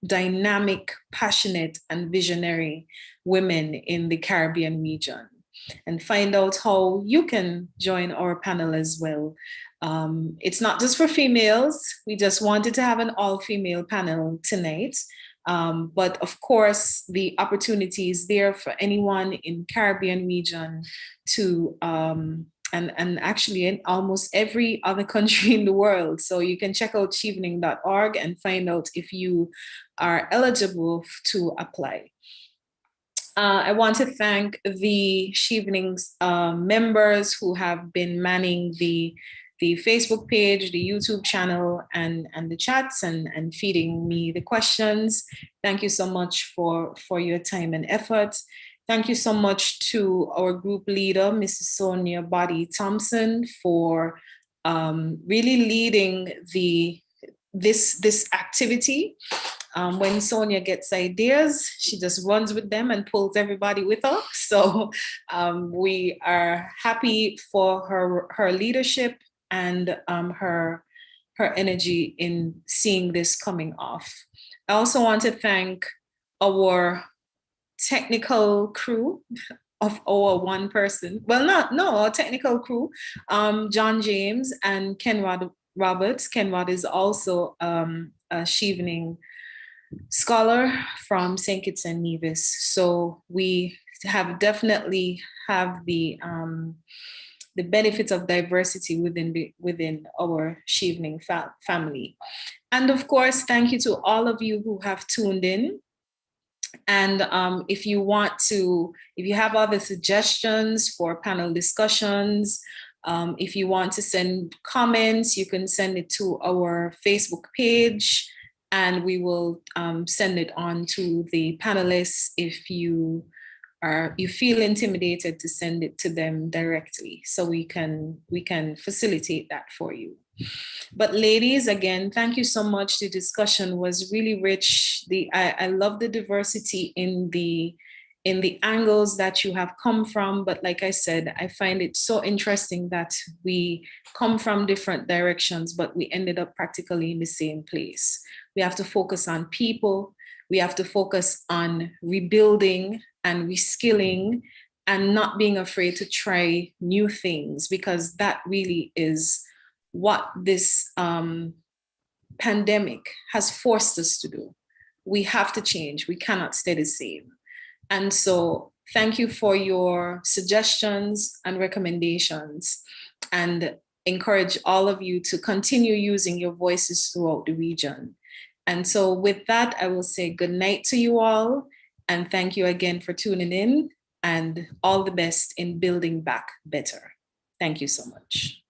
dynamic, passionate, and visionary women in the Caribbean region, and find out how you can join our panel as well. It's not just for females. We just wanted to have an all-female panel tonight. But of course, the opportunity is there for anyone in Caribbean region to and actually in almost every other country in the world. So you can check out chevening.org and find out if you are eligible to apply. I want to thank the Chevening's members who have been manning the Facebook page, the YouTube channel, and the chats, and feeding me the questions. Thank you so much for your time and effort. Thank you so much to our group leader, Mrs. Sonia Body Thompson, for really leading this activity. When Sonia gets ideas, she just runs with them and pulls everybody with her. So we are happy for her leadership and her energy in seeing this coming off. I also want to thank our technical crew of our one person. Well, our technical crew, John James and Kenrod Roberts. Kenrod is also a Chevening scholar from St. Kitts and Nevis. So we have definitely have the benefits of diversity within our Chevening family. And of course, thank you to all of you who have tuned in. And if you have other suggestions for panel discussions, if you want to send comments, you can send it to our Facebook page, and we will send it on to the panelists if you feel intimidated to send it to them directly. So we can facilitate that for you. But ladies, again, thank you so much. The discussion was really rich. I love the diversity in the angles that you have come from. But like I said, I find it so interesting that we come from different directions, but we ended up practically in the same place. We have to focus on people. We have to focus on rebuilding and reskilling and not being afraid to try new things, because that really is what this pandemic has forced us to do. We have to change. We cannot stay the same. And so thank you for your suggestions and recommendations, and encourage all of you to continue using your voices throughout the region. And so with that, I will say good night to you all, and thank you again for tuning in, and all the best in building back better. Thank you so much.